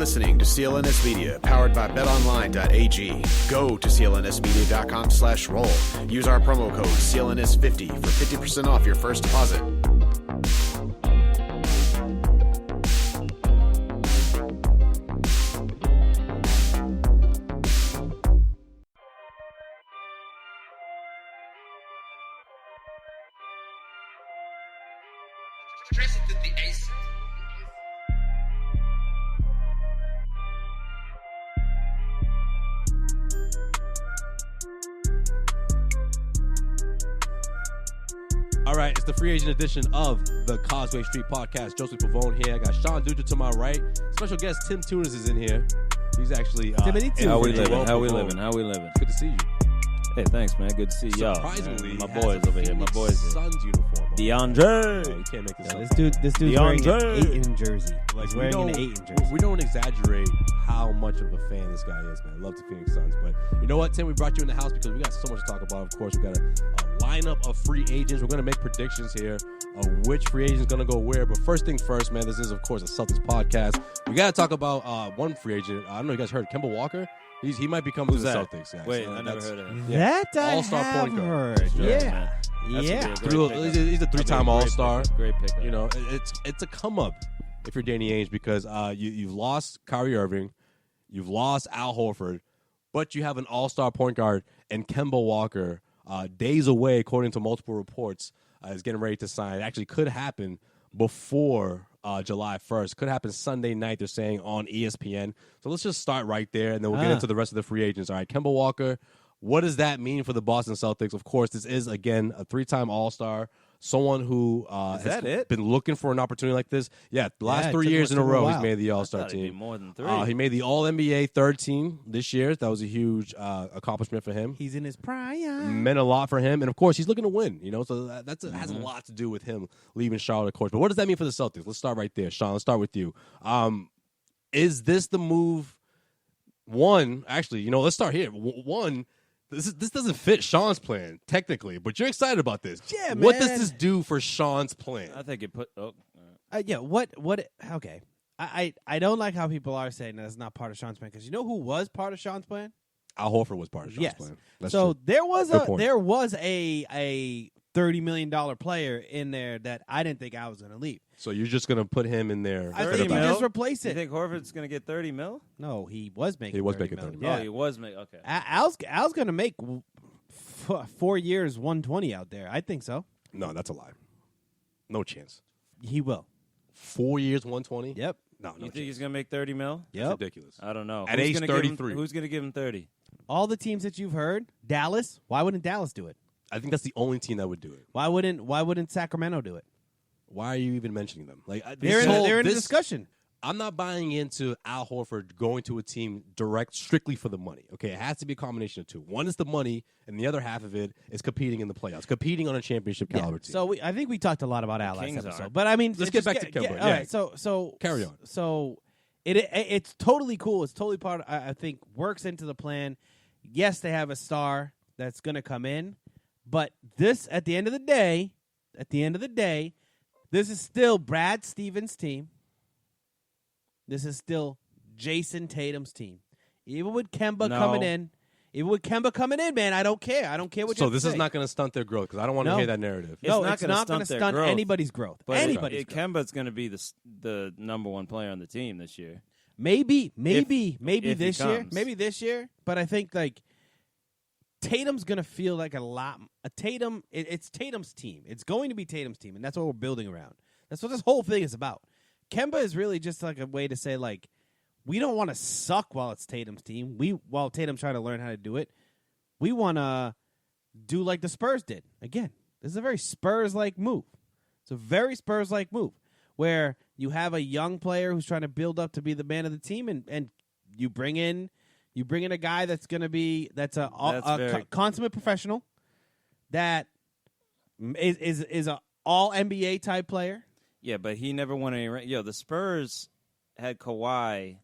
listening to CLNS Media, powered by betonline.ag. Go to clnsmedia.com/roll. Use our promo code CLNS50 for 50% off your first deposit. All right, it's the free agent edition of the Causeway Street Podcast. Joseph Pavone here. I got Sean Dutra to my right. Special guest Tim Tunis is in here. He's actually How we living? How we living? Good to see you. Hey, thanks, man. Good to see y'all. Surprisingly, man. My boys over here. My boys. Suns uniform. DeAndre. Oh, you can't make this up. This dude's wearing an Ayton jersey. He's wearing an Ayton jersey. We don't exaggerate how much of a fan this guy is, man. I love the Phoenix Suns. But you know what, Tim? We brought you in the house because we got so much to talk about. Of course, we got a lineup of free agents. We're going to make predictions here of which free agent is going to go where. But first thing first, man, this is, of course, a Celtics podcast. We got to talk about one free agent. I don't know if you guys heard. Kemba Walker. He might be coming to the Celtics, guys. Wait, I never heard of him. Yeah. That I All-star have point guard. heard. Yeah. Yeah. He's a three-time All-Star. Great pickup. You know, it's a come-up if you're Danny Ainge because you've lost Kyrie Irving, you've lost Al Horford, but you have an All-Star point guard and Kemba Walker days away, according to multiple reports, is getting ready to sign. It actually could happen before July 1st. Could happen Sunday night, they're saying, on ESPN. So let's just start right there, and then we'll get into the rest of the free agents. All right, Kemba Walker, what does that mean for the Boston Celtics? Of course, this is, again, a three-time All-Star, someone who has been looking for an opportunity like this. Yeah, the last 3 years in a row, he's made the All-Star team. More than three. He made the All-NBA third team this year. That was a huge accomplishment for him. He's in his prime. Meant a lot for him. And, of course, he's looking to win. You know, so that has a lot to do with him leaving Charlotte, of course. But what does that mean for the Celtics? Let's start right there. Sean, let's start with you. Is this the move? One, actually, you know, let's start here. One, this doesn't fit Sean's plan, technically, but you're excited about this. Yeah, man. What does this do for Sean's plan? I think it put. Yeah. What? Okay. I don't like how people are saying that's not part of Sean's plan because you know who was part of Sean's plan? Al Horford was part of Sean's plan. That's so true. there was a $30 million player in there that I didn't think I was going to leave. So you're just going to put him in there? I think you just replace it. You think Horford's going to get $30 mil? No, he was making. He was 30 making million. 30 Yeah. Oh, he was making. Okay. Al's going to make 4 years, 120 out there. I think so. No, that's a lie. No chance. He will. 4 years, 120? Yep. No, You think he's going to make $30 mil? That's ridiculous. I don't know. At age 33. Who's going to give him 30? All the teams that you've heard, Dallas. Why wouldn't Dallas do it? I think that's the only team that would do it. Why wouldn't Sacramento do it? Why are you even mentioning them? Like They're in a discussion. I'm not buying into Al Horford going to a team strictly for the money. Okay, it has to be a combination of two. One is the money, and the other half of it is competing in the playoffs, competing on a championship caliber team. So I think we talked a lot about Al last Kings episode, are. but I mean, Let's get back to Kemba. All right, so carry on. So it's totally cool. It's totally part. I think works into the plan. Yes, they have a star that's going to come in, but this at the end of the day, this is still Brad Stevens' team. This is still Jason Tatum's team. Even with Kemba coming in, man, I don't care. I don't care what you So have this to is say. not going to stunt their growth because I don't want to hear that narrative. No, It's it's not not gonna going to stunt stunt their growth. anybody's growth. But Anybody's growth. Kemba's going to be the number one player on the team this year. Maybe If this he year. comes. Maybe this year. But I think like Tatum's gonna feel like it's Tatum's team. It's going to be Tatum's team, and that's what we're building around. That's what this whole thing is about. Kemba is really just like a way to say like we don't want to suck while it's Tatum's team. While Tatum's trying to learn how to do it, we want to do like the Spurs did. Again, this is a very Spurs-like move. It's a very Spurs-like move where you have a young player who's trying to build up to be the man of the team, and you bring in a guy that's going to be a consummate professional that is a all NBA type player. Yeah, but he never won any. The Spurs had Kawhi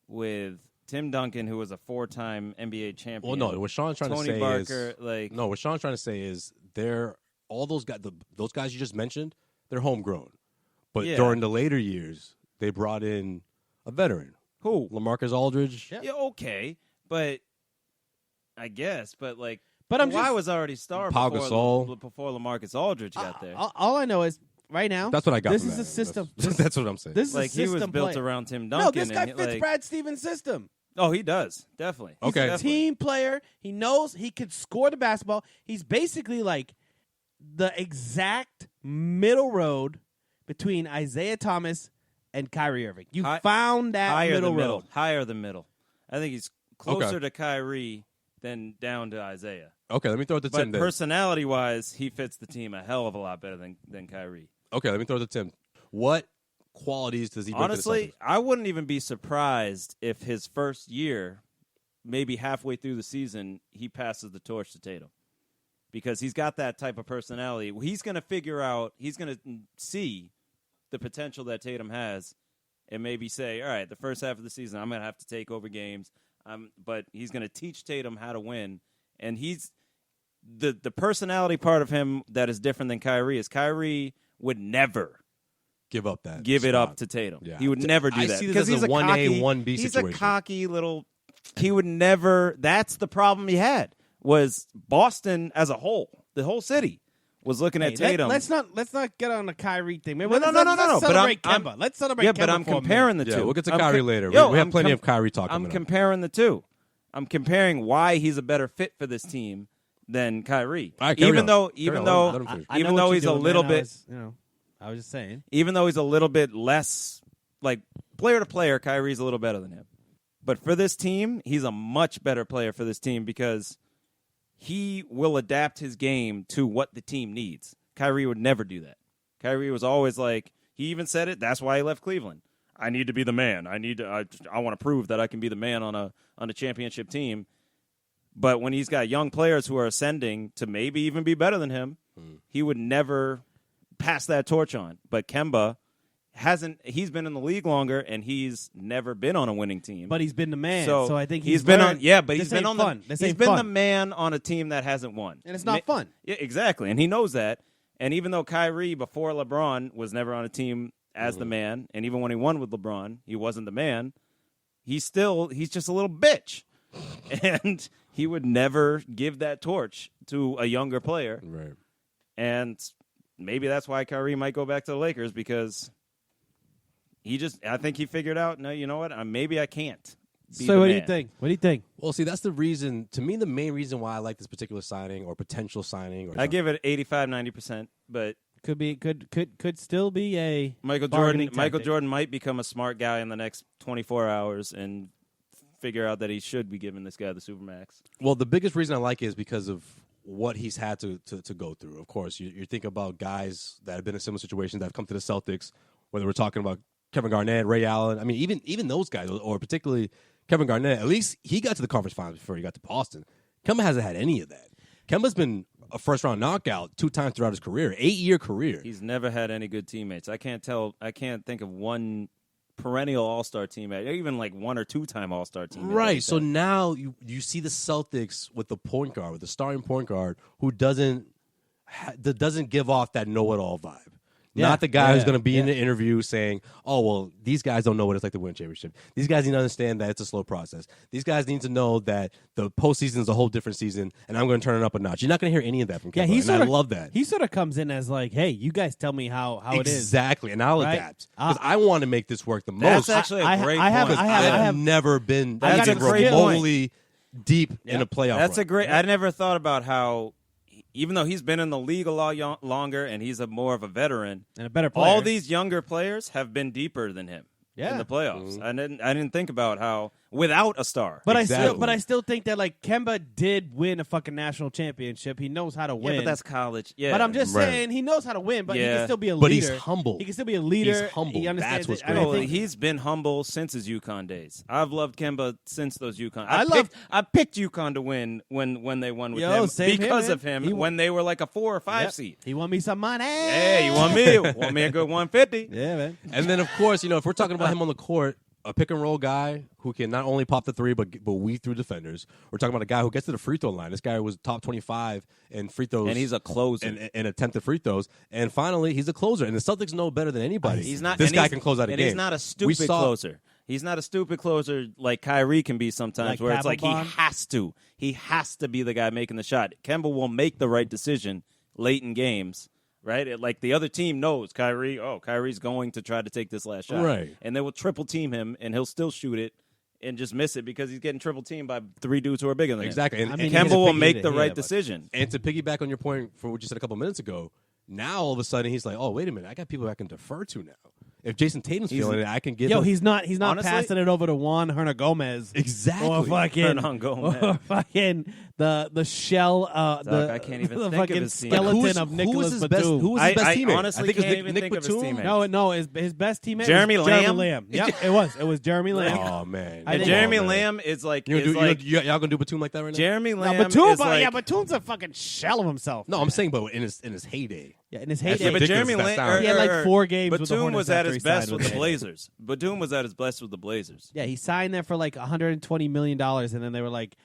with Tim Duncan, who was a 4-time NBA champion. Well, no, what Sean's trying Tony to say Parker, is what Sean's trying to say is all those guys, those guys you just mentioned, they're homegrown. But during the later years, they brought in a veteran Who? LaMarcus Aldridge. Yeah. Yeah, okay, but I guess, but like, But I'm Kawhi just was already star Pau before Gasol. LaMarcus Aldridge got there. all I know is right now. That's what I got. This from is that. a system. That's what I'm saying. This is Like a system he was built player. around Tim No, Duncan. this guy and, fits like, Brad Stevens' system. Oh, he does definitely. He's Okay. a team player. He knows he could score the basketball. He's basically like the exact middle road between Isaiah Thomas and Kyrie Irving. You found that higher middle the middle, road. higher the middle. I think he's closer to Kyrie than down to Isaiah. Okay, let me throw it to But Tim then. personality-wise, he fits the team a hell of a lot better than Kyrie. Okay, let me throw it to Tim. What qualities does he bring Honestly, to the Celtics? I wouldn't even be surprised if his first year, maybe halfway through the season, he passes the torch to Tatum. Because he's got that type of personality. He's going to figure out, he's going to see the potential that Tatum has and maybe say, all right, the first half of the season, I'm going to have to take over games. But he's going to teach Tatum how to win. And he's the personality part of him that is different than Kyrie is Kyrie would never Give up that. give it spot. up to Tatum. Yeah. He would never do I that see this as a 1A, 1B he's situation. a cocky little. He would never. That's the problem he had. Was Boston as a whole, the whole city, was looking at Tatum. Let's not get on the Kyrie thing. Maybe No, let's no. Let's But celebrate I'm- Kemba. Let's celebrate. Yeah, Kemba but I'm for a comparing minute. the two. Yeah, we'll get to I'm Kyrie later. Yo, we have I'm plenty of Kyrie talk I'm coming up. comparing the two. I'm comparing why he's a better fit for this team than Kyrie. All right, carry even on. though, Carry even on. though, Let him finish. I know even what though you're he's a doing, little man. bit, I was just saying. even though he's a little bit less, like player to player, Kyrie's a little better than him. But for this team, he's a much better player for this team because he will adapt his game to what the team needs. Kyrie would never do that. Kyrie was always like, he even said it, that's why he left Cleveland. I need to be the man. I want to prove that I can be the man on a championship team. But when he's got young players who are ascending to maybe even be better than him, he would never pass that torch on. But Kemba he's been in the league longer and he's never been on a winning team. But he's been the man, so I think he's been on. learned, Yeah, but this he's been ain't on fun. the. This He's ain't been fun. the man on a team that hasn't won, And it's not fun. Yeah, exactly, and he knows that. And even though Kyrie before LeBron was never on a team as the man, and even when he won with LeBron, he wasn't the man. He's just a little bitch, and he would never give that torch to a younger player. Right. And maybe that's why Kyrie might go back to the Lakers because I think he figured out, no, you know what? Maybe I can't. be So the what do you man. think? What do you think? Well, see, that's the reason. To me, the main reason why I like this particular signing or potential signing. Or I give it 85, 90%, but Could still be a Michael bargaining tactic. Jordan might become a smart guy in the next 24 hours and figure out that he should be giving this guy the Supermax. Well, the biggest reason I like it is because of what he's had to go through. Of course, you think about guys that have been in similar situations that have come to the Celtics, whether we're talking about Kevin Garnett, Ray Allen. I mean, even those guys, or particularly Kevin Garnett, at least he got to the conference finals before he got to Boston. Kemba hasn't had any of that. Kemba's been a first-round knockout 2 times throughout his career, 8-year career. He's never had any good teammates. I can't think of one perennial All-Star teammate, or even like 1 or 2 time All-Star teammate. Right. like So that. now you see the Celtics with the point guard, with the starting point guard, who doesn't give off that know-it-all vibe. Yeah. Not the guy who's Yeah. going to be in the interview saying, "Oh, well, these guys don't know what it's like to win a championship. These guys need to understand that it's a slow process. These guys need to know that the postseason is a whole different season, and I'm going to turn it up a notch." You're not going to hear any of that from Kemba. Yeah, and I love that. He sort of comes in as like, "Hey, you guys tell me how it is." Exactly, and I'll Right? adapt because I want to make this work the That's most. actually a I- great I have- point. Because I I have have- never been That's even a great point. remotely deep in a playoff. That's run. a great. I never thought about how, even though he's been in the league a lot longer and he's more of a veteran, And a better player. all these younger players have been deeper than him Yeah. in the playoffs. I didn't think about how without a star. But Exactly. I still think that like Kemba did win a fucking national championship. He knows how to win. Yeah, but that's college. Yeah, But I'm just Right. saying he knows how to win. But he Yeah. can still be a leader. But he's humble. He can still be a leader. He's humble. He understands That's what's it. And great. I Oh, think he's been humble since his UConn days. I've loved Kemba since those UConn. I I picked UConn to win when they won with Yo, him same here, because man. of him He when they were like a 4 or 5 Yep. seed. He won me some money. Hey, you want me? Want me a good 150? Yeah, man. And then, of course, if we're talking about him on the court, a pick and roll guy who can not only pop the three but weave through defenders. We're talking about a guy who gets to the free throw line. This guy was top 25 in free throws, And he's a closer. and attempted free throws. And finally, he's a closer. And the Celtics know better than anybody. He's not. This and guy he's- can close out a and game. he's not a We stupid saw- closer. He's not a stupid closer like Kyrie can be sometimes, Like where it's like Papelbon? he has to be the guy making the shot. Kemba will make the right decision late in games, right? Like the other team knows Kyrie's going to try to take this last shot, Right. And they will triple team him, and he'll still shoot it and just miss it because he's getting triple teamed by 3 dudes who are bigger than Exactly. him. And, I mean, And he's Kemba a will big make hitter, the right but- decision. and to piggyback on your point for what you said a couple minutes ago, now all of a sudden he's like, oh, wait a minute, I got people I can defer to now. If Jason Tatum's feeling it, I can give him. He's not Honestly- passing it over to Juan Hernangomez. Exactly. Or fucking Hernangomez. or fucking the shell I can't even the think of fucking his team. skeleton Who's- of who Nicholas was his best? Batum. Who was his best I teammate? honestly I think it was can't Nick, even Nick think of his Batum. teammate. No, his best teammate Jeremy was Lamb? Jeremy Lamb. Yep, it was Jeremy Lamb. Oh man, And think- Jeremy Come on, man. Lamb is like, y'all gonna do Batum like that right now? Jeremy Now, Lamb Batum, is like, Batum's a fucking shell of himself. No, I'm saying, but in his heyday. Yeah, in his That's heyday. but ridiculous Jeremy that Lamb sounds. He had like 4 games with the Batum Hornets was at after his he signed best with with the the Blazers. Batum was at his best with the Blazers. Yeah, he signed there for like $120 million, and then they were like,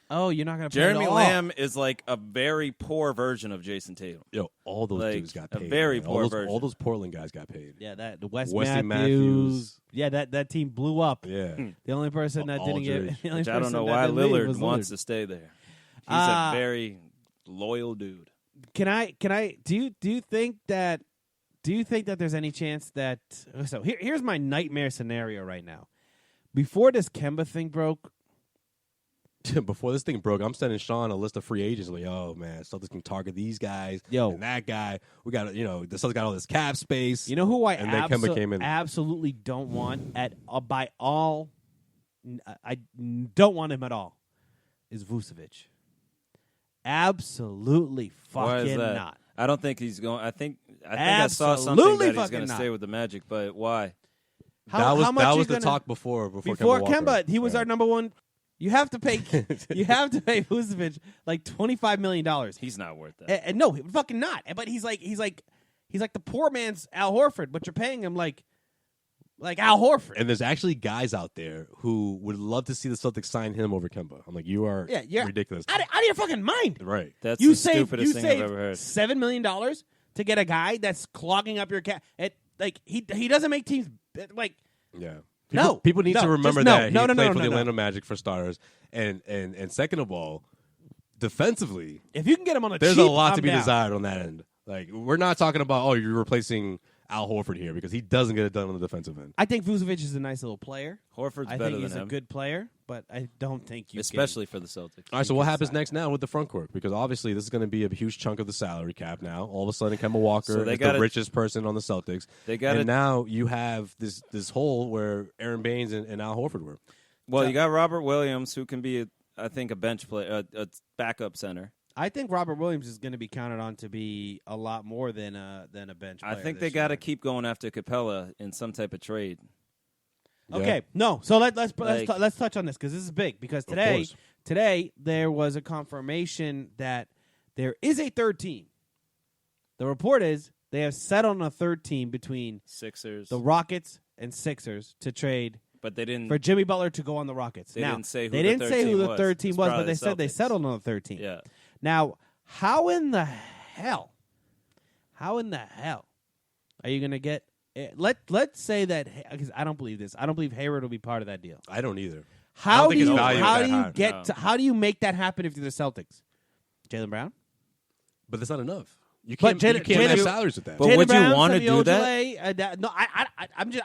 "Oh, you're not going to pay Jeremy it all." Lamb is like a very poor version of Jason Tatum. Yo, all those Like, dudes got a paid. very man. poor all version. those Portland guys got paid. Yeah, that the Wes Wesley Matthews. Yeah, that team blew up. Yeah. The only person that didn't Aldridge. get, the only Which I don't person know that why didn't leave Lillard was wants Lillard. to stay there. He's Uh, a very loyal dude. Can I? Do you think that? Do you think that there's any chance that? So here's my nightmare scenario right now. Before this Kemba thing broke, Before this thing broke, I'm sending Sean a list of free agents. Like, oh man, Celtics can target these guys. Yo. And that guy. We got, the Celtics got all this cap space. you know who I And then Kemba came in. absolutely don't want by all. I don't want him at all. Is Vucevic? Absolutely Why is fucking that? not. I don't think he's going. I think I saw something Absolutely that he's fucking going to not. stay with the Magic, but why? that was much you the gonna- talk before Before Kemba Walker. Kemba, he was Yeah. our number one. You have to pay. You have to pay Vucevic like $25 million. He's not worth that. And no, fucking not. But he's like the poor man's Al Horford. But you're paying him like Al Horford. And there's actually guys out there who would love to see the Celtics sign him over Kemba. I'm like, you are you're ridiculous. Out of your fucking mind. Right. That's You the saved stupidest thing I've ever heard. $7 million to get a guy that's clogging up your cap. He doesn't make teams like. Yeah. No, People need no, to remember just no, that no, he no, played no, for no, the no. Orlando Magic for starters. And second of all, defensively, If you can get him on a there's cheap, a lot I'm to be down. desired on that end. Like, we're not talking about, you're replacing Al Horford here because he doesn't get it done on the defensive end. I think Vucevic is a nice little player. Horford's I better think he's than a him, good player, but I don't think you especially for the Celtics. All right, so what happens next now with the front court? Because obviously this is going to be a huge chunk of the salary cap now. All of a sudden, Kemba Walker So they is the gotta- richest person on the Celtics. They gotta- and now you have this hole where Aaron Baines and Al Horford were. Well, you got Robert Williams, who can be, I think, a bench player, a backup center. I think Robert Williams is going to be counted on to be a lot more than a bench player. I think this they got to year. keep going after Capella in some type of trade. Okay, no. So let's Like- let's touch on this because this is big. Because Of course. today there was a confirmation that there is a third team. The report is they have settled on a third team between Sixers, the Rockets and Sixers to trade but they didn't. for Jimmy Butler to go on the Rockets. They now, didn't say who they the didn't third say who team the was. third team It's was, probably but they the said they Celtics. settled on the third team. Yeah, Now, how in the hell are you going to get? Let's say that because I don't believe this. I don't believe Hayward will be part of that deal. I don't either. How think do his you value is how that do you high. get No. to, how do you make that happen if you're the Celtics? Jaylen Brown, But that's not enough. You But can't, Jalen- you can't match Jalen- salaries with that. But Jaylen would you Brown, wanna Semi do that? Ojeleye, no,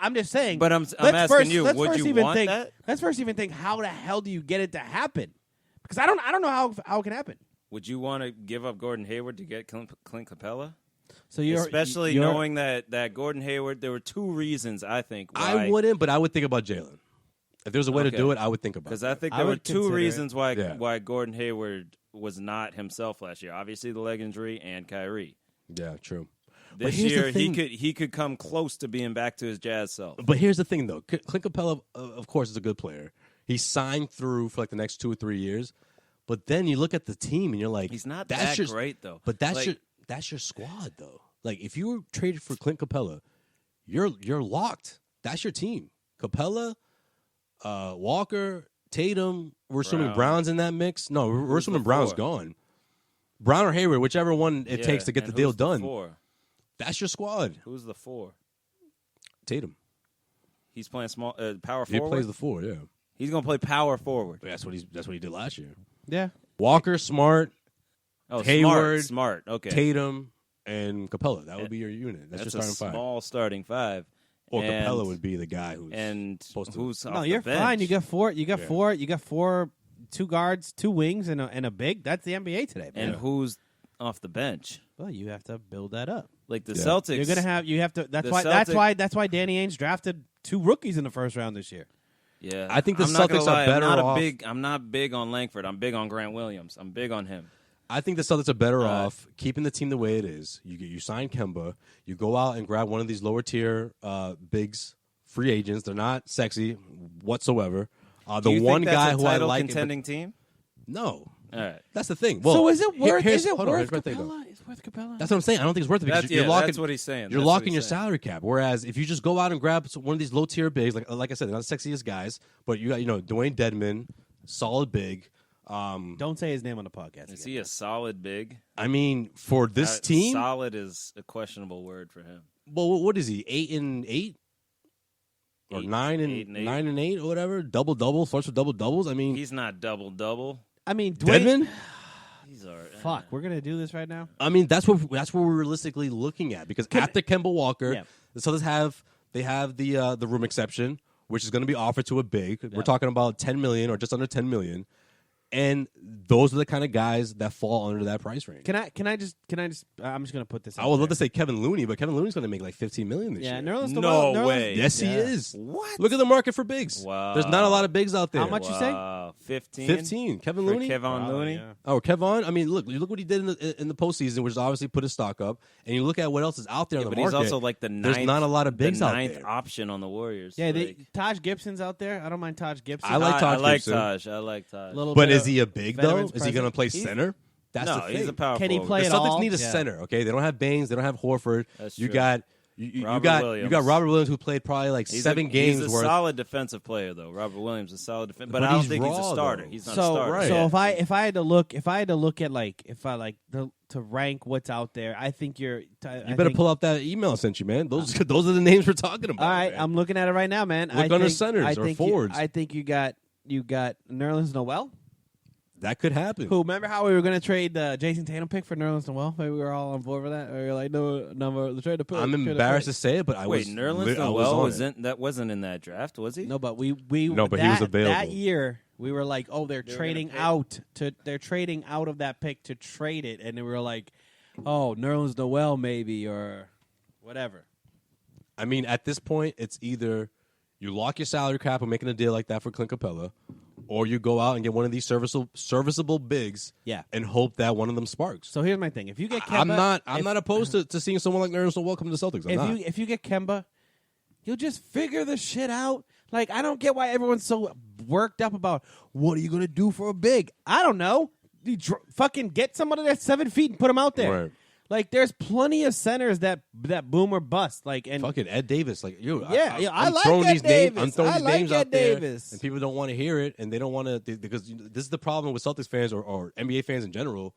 I'm just saying. But I'm let's asking first, you, let's would first you even want think, that? Let's first even think how the hell do you get it to happen? Because I don't know how it can happen. would you want to give up Gordon Hayward to get Clint Capella? So you're Especially you're- knowing that Gordon Hayward, there were two reasons I think I why. wouldn't, but I would think about Jalen. If there's a way to Okay. do it, I would think about it. Because I think I there were would two consider it. reasons why Yeah. why Gordon Hayward was not himself last year. Obviously, the leg injury and Kyrie. Yeah, true. This here's the year, thing- he could come close to being back to his Jazz self. But here's the thing, though. Clint Capella, of course, is a good player. He signed through for like the next 2 or 3 years. But then you look at the team and you're like, He's not that's that your, great though. But that's Like, your squad, though. Like if you were traded for Clint Capella, you're locked. That's your team. Capella, Walker, Tatum. We're assuming Brown. Brown's in that mix. No, we're Who's assuming the Brown's four? gone. Brown or Hayward, whichever one it yeah, takes to get the and deal who's the done. four? That's your squad. Who's the four? Tatum. He's playing small power He forward. plays the 4, yeah. He's going to play power forward. That's what he did last year. Yeah. Walker, Smart, Oh, Hayward, smart. Okay. Tatum, and Capella. That would be your unit. That's your a starting 5. small starting 5. Or And- Capella would be the guy supposed to. who's No, off you're the bench. fine. You got four. You got Yeah. four. You got 4, 2 guards, 2 wings, and a big. That's the NBA today, man. And who's off the bench? Well, you have to build that up. Like the Yeah. Celtics. You're gonna have. You have to. That's The why. Celtic- That's why Danny Ainge drafted 2 rookies in the first round this year. Yeah, I think the I'm not gonna Celtics are lie, better I'm not off- I'm not big on Langford. I'm big on Grant Williams. I'm big on him. I think the Celtics are better off keeping the team the way it is. You sign Kemba. You go out and grab one of these lower tier bigs, free agents. They're not sexy whatsoever. Do The you one think that's guy a who I title like, contending team? no, All right. that's the thing. Well, so is it worth? here's Is it hold on, worth here's my thing, though. Capella? Is it worth Capella? That's what I'm saying. I don't think it's worth it because That's, you're yeah, locking. that's what he's saying. You're That's what locking he's your saying. salary cap. Whereas if you just go out and grab one of these low tier bigs, like I said, they're not the sexiest guys, but you got Dwayne Dedman, solid big. Don't say his name on the podcast. Is again. he a solid big? I mean, for this team, solid is a questionable word for him. well, what is he? 8-8, or 8-8. 9-8, or whatever. Double starts with double doubles. I mean, He's not double. I mean, Dwayne. Dedman. He's all right. Fuck, we're gonna do this right now. I mean, that's what we're realistically looking at because after Kemba Walker, Yeah. the Celtics have the room exception, which is going to be offered to a big. We're talking about $10 million or just under $10 million, and those are the kind of guys that fall under that price range. Can I just? I'm just gonna put this. I would love to say Kevin Looney, but Kevin Looney's going to make like $15 million this Yeah, year. Nerlens No Noel- way. Yes, he Yeah. is. What? Look at the market for bigs. Wow. There's not a lot of bigs out there. How much you say? Wow. 15? 15. Kevin For Looney. Kevon Looney? Yeah. Oh, Kevon. I mean, look what he did in the postseason, which is obviously put his stock up. And you look at what else is out there Yeah, in the but market. he's also like the ninth. There's not a lot of bigs the out ninth there. option on the Warriors. Yeah, Like, Taj Gibson's out there. I don't mind Taj Gibson. I like Taj I like Gibson. Taj. I like Taj. Little But bit is of he a big though? veterans Is he going to play He's- center? That's no, the thing. he's a power Can he forward. play The at Celtics all? need a Yeah. center. Okay, they don't have Baines. They don't have Horford. That's you true. got you Robert got Williams. you got Robert Williams who played probably like He's 7 games He's a worth. solid defensive player, though. Robert Williams is a solid defense, but But I don't he's think he's a raw, starter. though. He's not a So starter. right. so Yeah. if I had to look to rank what's out there, I think You better pull up that email I sent you, man. Those are the names we're talking about. All right, man. I'm looking at it right now, man. Look under centers or forwards. I think you got Nerlens Noel. That could happen. Who remember how we were going to trade the Jason Tatum pick for Nerlens Noel? Maybe we were all on board with that. Or you're like, no, trade the pick. I'm embarrassed to say it, but I Wait, was Nerlens I was Noel on was it. that wasn't in that draft, was he? No, but we No, but he was that available. year. We were like, oh, they're They were trading gonna pick. they're trading out of that pick to trade it, and then we were like, oh, Nerlens Noel maybe or whatever. I mean, at this point, it's either you lock your salary cap and making a deal like that for Clint Capella, or you go out and get one of these serviceable bigs, Yeah. and hope that one of them sparks. So here's my thing: if you get Kemba, I'm not opposed to seeing someone like Nerlens Noel come to the Celtics. I'm not. if you get Kemba, you'll just figure the shit out. Like, I don't get why everyone's so worked up about what are you gonna do for a big. I don't know. You fucking get somebody that's 7 feet and put them out there. Right. Like, there's plenty of centers that boom or bust. Like, and Fucking Ed Davis, like you. Yeah, I I'm like throwing Ed these names. Davis. I'm throwing I these like names Ed out there, Davis. and people don't want to hear it, and they don't want to because this is the problem with Celtics fans or NBA fans in general.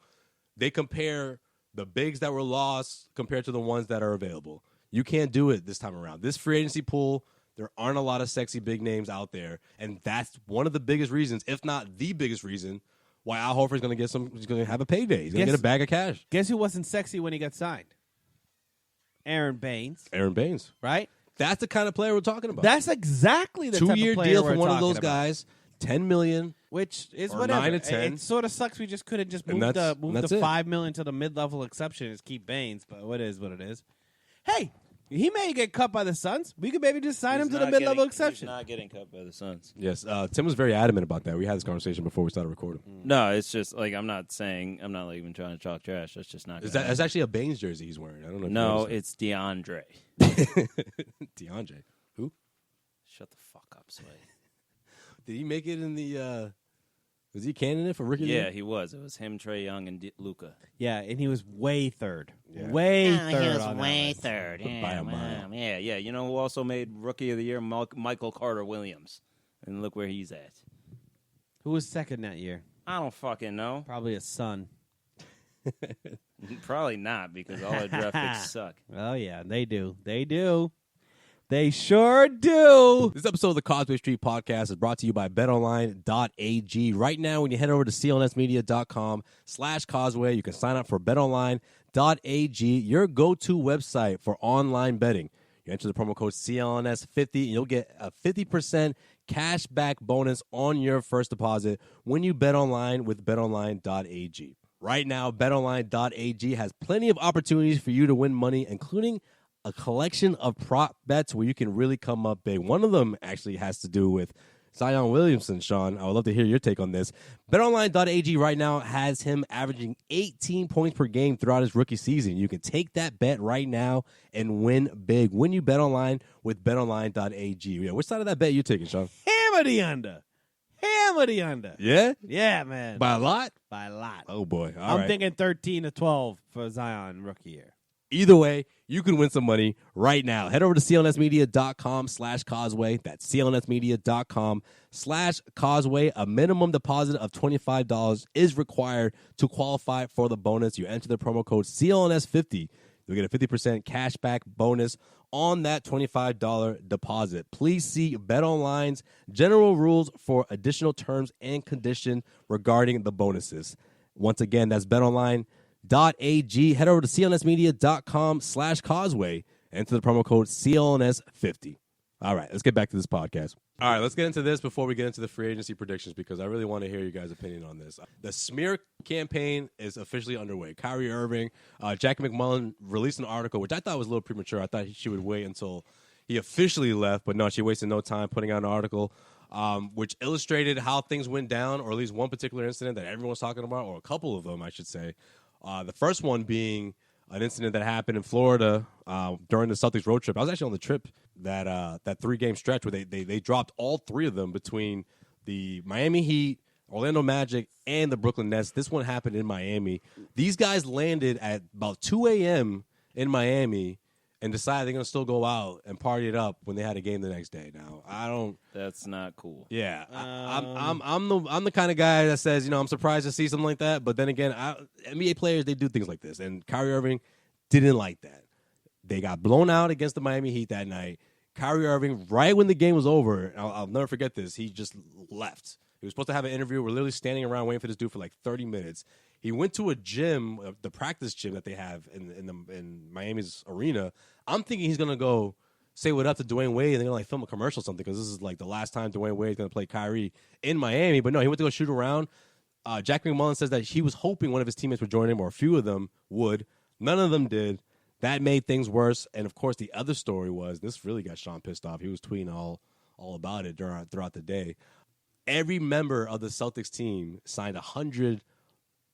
They compare the bigs that were lost compared to the ones that are available. You can't do it this time around. This free agency pool, there aren't a lot of sexy big names out there, and that's one of the biggest reasons, if not the biggest reason, why Al Horford's going to get some. He's going to have a payday. He's going to Guess- get a bag of cash. guess who wasn't sexy when he got signed? Aaron Baines, Aaron Baines. right? That's the kind of player we're talking about. That's exactly the type of 2-year player deal we're for one of talking those about. guys. $10 million. Which is Or whatever. 9 to 10. It sort of sucks. We just couldn't just And move that's the it. $5 million to the mid-level exception and keep Baines. But what is what it is. Hey, he may get cut by the Suns. We could maybe just sign him to the mid-level exception. He's not getting cut by the Suns. Yes, Tim was very adamant about that. We had this conversation before we started recording. No, it's just like I'm not like even trying to talk trash. That's just not. That's actually a Baines jersey he's wearing. I don't know. If No, you it's DeAndre. noticed. DeAndre. Who Shut the fuck up, Sway. did he make it in the? Was he a candidate for rookie? of the Yeah, year? he was. It was him, Trae Young, and Luca. Yeah, and he was way third. Yeah. Way Oh, third he was on that way list. third. Yeah, By a wow. mile. Yeah. You know who also made Rookie of the Year? Michael Carter Williams. And look where he's at. Who was second that year? I don't fucking know. Probably a Sun. Probably not because all our draft picks suck. Oh, yeah, they do. They do. They sure do. This episode of the Causeway Street Podcast is brought to you by betonline.ag. Right now, when you head over to clnsmedia.com/causeway, you can sign up for betonline.ag, your go-to website for online betting. You enter the promo code CLNS50, and you'll get a 50% cash back bonus on your first deposit when you bet online with betonline.ag. Right now, betonline.ag has plenty of opportunities for you to win money, including a collection of prop bets where you can really come up big. One of them actually has to do with Zion Williamson, Sean. I would love to hear your take on this. BetOnline.ag right now has him averaging 18 points per game throughout his rookie season. You can take that bet right now and win big when you bet online with BetOnline.ag. Yeah, which side of that bet you taking, Sean? Hammer the under. Hammer the under. Yeah? Yeah, man. By a lot? By a lot. Oh, boy. I'm thinking 13 to 12 for Zion rookie year. Either way, you can win some money right now. Head over to clnsmedia.com/causeway. That's clnsmedia.com/causeway. A minimum deposit of $25 is required to qualify for the bonus. You enter the promo code CLNS50. You'll get a 50% cashback bonus on that $25 deposit. Please see BetOnline's general rules for additional terms and conditions regarding the bonuses. Once again, that's BetOnline.ag. Head over to clnsmedia.com/causeway. Enter the promo code CLNS50. All right, let's get back to this podcast. All right, let's get into this before we get into the free agency predictions because I really want to hear you guys' opinion on this. The smear campaign is officially underway. Kyrie Irving, Jackie McMullen released an article, which I thought was a little premature. I thought she would wait until he officially left, but no, she wasted no time putting out an article which illustrated how things went down, or at least one particular incident that everyone's talking about, or a couple of them, I should say. The first one being an incident that happened in Florida during the Celtics road trip. I was actually on the trip that 3-game stretch where they dropped all three of them between the Miami Heat, Orlando Magic, and the Brooklyn Nets. This one happened in Miami. These guys landed at about 2 a.m. in Miami and decided they're going to still go out and party it up when they had a game the next day. Now, I don't. That's not cool. Yeah, I'm the kind of guy that says, I'm surprised to see something like that. But then again, NBA players, they do things like this, and Kyrie Irving didn't like that. They got blown out against the Miami Heat that night. Kyrie Irving, right when the game was over, I'll never forget this. He just left. He was supposed to have an interview. We're literally standing around waiting for this dude for like 30 minutes. He went to a gym, the practice gym that they have in Miami's arena. I'm thinking he's gonna go say what up to Dwayne Wade and they're gonna like film a commercial or something because this is like the last time Dwayne Wade's gonna play Kyrie in Miami. But no, he went to go shoot around. Jack McMullen says that he was hoping one of his teammates would join him, or a few of them would. None of them did. That made things worse. And of course, the other story was this really got Sean pissed off. He was tweeting all about it throughout the day. Every member of the Celtics team signed 100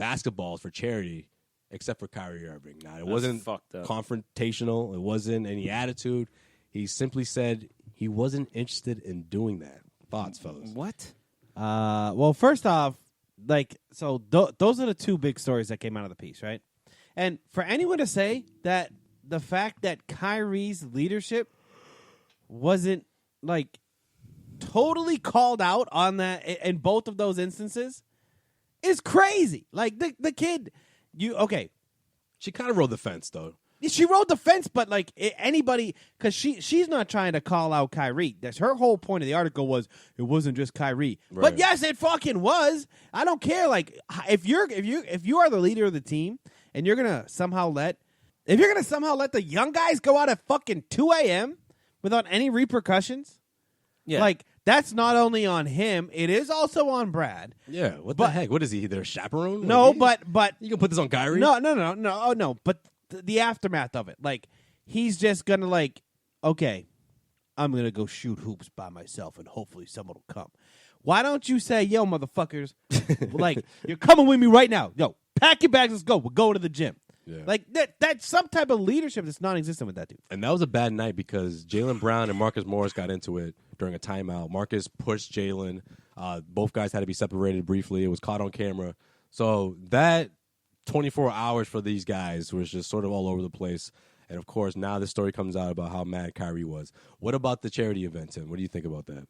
basketballs for charity, except for Kyrie Irving. Now, it wasn't confrontational. It wasn't any attitude. He simply said he wasn't interested in doing that. Thoughts, fellas? What? Well, first off, those are the two big stories that came out of the piece, right? And for anyone to say that the fact that Kyrie's leadership wasn't, totally called out on that in both of those instances is crazy. Like, the kid, She kind of rode the fence, though. She rode the fence, but, anybody, because she's not trying to call out Kyrie. That's her whole point of the article was it wasn't just Kyrie. Right. But, yes, it fucking was. I don't care. If you are the leader of the team and you're going to somehow let the young guys go out at fucking 2 a.m. without any repercussions, that's not only on him, it is also on Brad. Yeah, the heck? What is he, their chaperone? No, but you can put this on Kyrie? No. But the aftermath of it, he's just gonna okay, I'm gonna go shoot hoops by myself, and hopefully someone will come. Why don't you say, yo, motherfuckers, you're coming with me right now? Yo, pack your bags, let's go. We're going to the gym. Yeah. That's some type of leadership that's non-existent with that dude. And that was a bad night because Jaylen Brown and Marcus Morris got into it during a timeout. Marcus pushed Jaylen. Both guys had to be separated briefly. It was caught on camera. So that 24 hours for these guys was just sort of all over the place. And, of course, now this story comes out about how mad Kyrie was. What about the charity event, Tim? What do you think about that?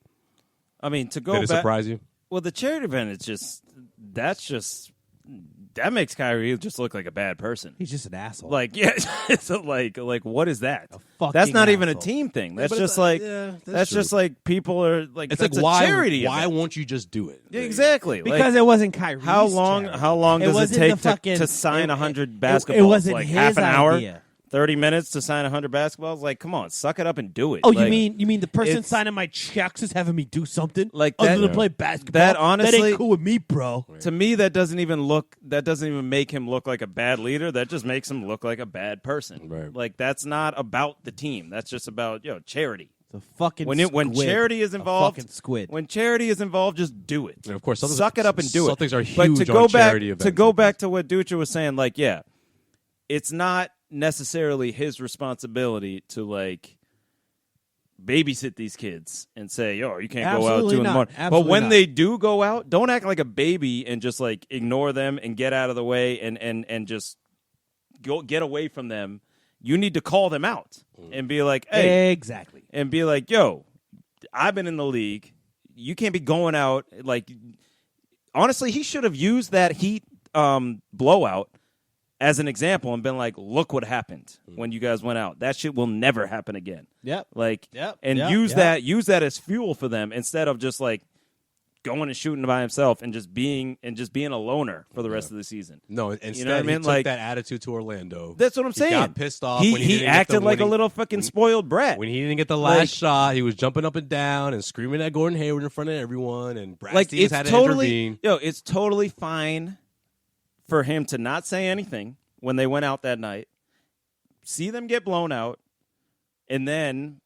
I mean, to go Did it surprise you? Well, the charity event is that's just that makes Kyrie just look like a bad person. He's just an asshole. Like, yeah, so like what is that? fucking That's not even a asshole. team thing. That's but just it's, like that's true. just like people are like It's that's like a why charity. why event. won't you just do it? Yeah, exactly. because like, it wasn't Kyrie's how long charity. does it wasn't take the fucking- to sign 100 it basketballs? wasn't like his half an hour, idea. 30 minutes to sign 100 basketballs? Like, come on, suck it up and do it. Oh, like, you mean the person it's- signing my checks is having me do something Like other that- than play basketball? that honestly- ain't cool with me, bro. To me, that doesn't even make him look like a bad leader. That just makes him look like a bad person. Right. Like, that's not about the team. That's just about charity. The fucking When squid. charity is A involved, fucking squid. When charity is involved, just do it. And of course, Celtics, suck it up and do it. Celtics are But huge to go on back charity events. to go like back this. to what Dutra was saying, like, yeah, it's not necessarily his responsibility to like babysit these kids and say, "Yo, you can't go out Absolutely 2 in the not. morning." But Absolutely when not. they do go out, don't act like a baby and just like ignore them and get out of the way and just get away from them. You need to call them out and be like, "Hey," Exactly. and be like, "Yo, I've been in the league. You can't be going out like." Honestly, he should have used that Heat blowout as an example and been like, "Look what happened when you guys went out. That shit will never happen again." Yep. Like, Yep. and Yep. use Yep. that as fuel for them instead of just like going and shooting by himself and just being a loner for the rest of the season. No, instead You know what I mean? he took Like, that attitude to Orlando. that's what I'm saying. He got pissed off. He when he didn't get acted the like a winning- little fucking spoiled brat. When he didn't get the last Like- shot, he was jumping up and down and screaming at Gordon Hayward in front of everyone, and Brad Like, Stevens it's had to totally intervene. it's totally fine for him to not say anything when they went out that night, see them get blown out, and then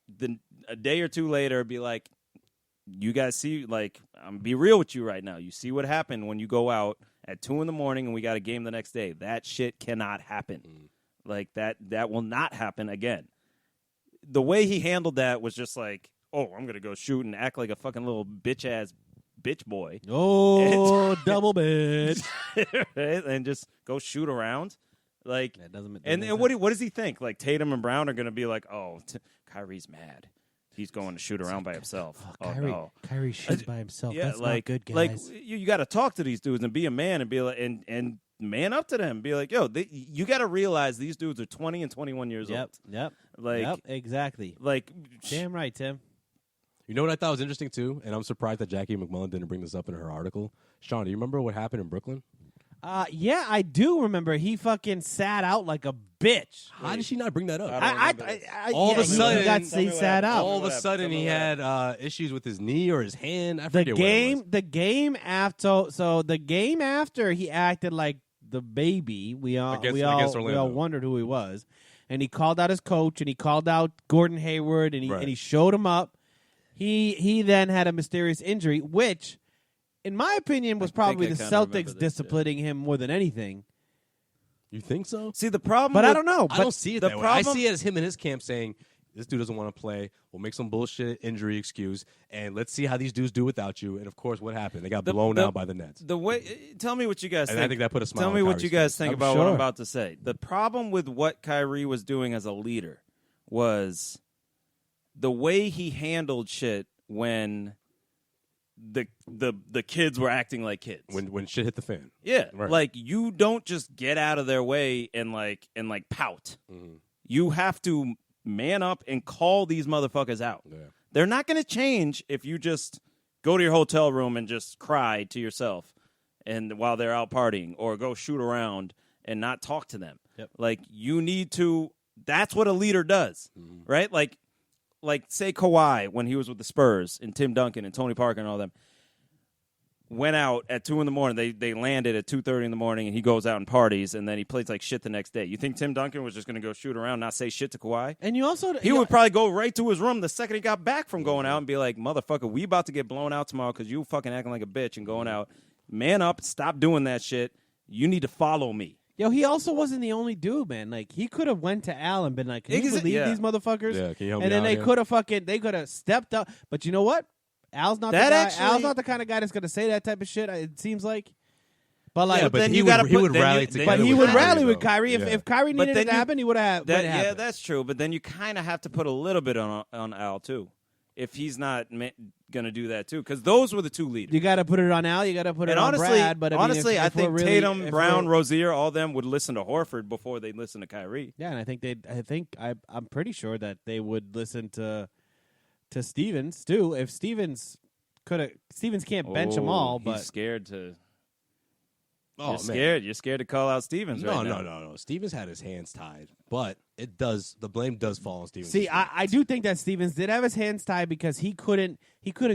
a day or two later be like, "You guys see, like, I'm be real with you right now. You see what happened when you go out at 2 in the morning and we got a game the next day. That shit cannot happen. Like that will not happen again." The way he handled that was just like, "Oh, I'm gonna go shoot and act like a fucking little bitch boy." Oh, double bid. Right? And just go shoot around, like. That doesn't. And what does he think? Like Tatum and Brown are going to be like, "Oh, Kyrie's mad. He's going to shoot around by himself." Kyrie, no. Kyrie shoots by himself. Yeah, That's like not good, like guys. you got to talk to these dudes and be a man and be like and man up to them. Be like, "Yo, you got to realize these dudes are 20 and 21 years old." Yep. Like Yep. Exactly. like Damn right, Tim. You know what I thought was interesting too, and I'm surprised that Jackie McMullen didn't bring this up in her article. Sean, do you remember what happened in Brooklyn? Yeah, I do remember. He fucking sat out like a bitch. How did she not bring that up? All of a sudden- he sat out. All of a sudden, he had issues with his knee or his hand. I The forget what it was. the game after, so the game after he acted like the baby. We all Against Orlando. wondered who he was, and he called out his coach and he called out Gordon Hayward and Right. he showed him up. He then had a mysterious injury, which, in my opinion, was probably I the kinda remember Celtics this, yeah. disciplining him more than anything. You think so? See the problem, But I with- don't know. I But don't see it the that way. I problem- see it as him and his camp saying, this dude doesn't want to play. We'll make some bullshit injury excuse, and let's see how these dudes do without you. And, of course, what happened? They got blown out by the Nets. The way, tell me what you guys And think. I think that put a smile Tell on me what Kyrie's you guys face. think I'm about what sure. I'm about to say. The problem with what Kyrie was doing as a leader was the way he handled shit when the kids were acting like kids. When shit hit the fan. Yeah, Right. like you don't just get out of their way and pout. Mm-hmm. You have to man up and call these motherfuckers out. Yeah. They're not going to change if you just go to your hotel room and just cry to yourself and while they're out partying, or go shoot around and not talk to them. Yep. Like you need to. That's what a leader does, Mm-hmm. right? Like say Kawhi when he was with the Spurs and Tim Duncan and Tony Parker and all them. Went out at 2 in the morning. They landed at 2:30 in the morning, and he goes out and parties, and then he plays like shit the next day. You think Tim Duncan was just going to go shoot around, not say shit to Kawhi? and you also He would probably go right to his room the second he got back from going out and be like, "Motherfucker, we about to get blown out tomorrow because you fucking acting like a bitch and going out. Man up, stop doing that shit. You need to follow me." he also wasn't the only dude, man. Like he could have went to Al and been like, "Can you believe Yeah. these motherfuckers?" Yeah, can you help and me then out they here? could have stepped up. But you know what? Al's not That the guy. actually- Al's not the kind of guy that's going to say that type of shit. It seems like. But like, Yeah, but then he you would, gotta he put- would then rally you- together. but he with would Kyrie, rally with though. Kyrie Yeah. if Kyrie But needed it then to you- happen. He would have. Yeah, that's true. But then you kind of have to put a little bit on Al too. If he's not going going to do that too, because those were the two leaders. You got to put it on Al. You got to put it And on honestly, Brad. But honestly, I think really, Tatum, Brown, Rozier, all them would listen to Horford before they listen to Kyrie. Yeah, and I think I'm pretty sure that they would listen to Stevens too. If Stevens can't bench them all, but he's scared to. Oh, You're man. scared. You're scared to call out Stevens right now. No. Stevens had his hands tied, but the blame does fall on Stevens. see, I do think that Stevens did have his hands tied because he couldn't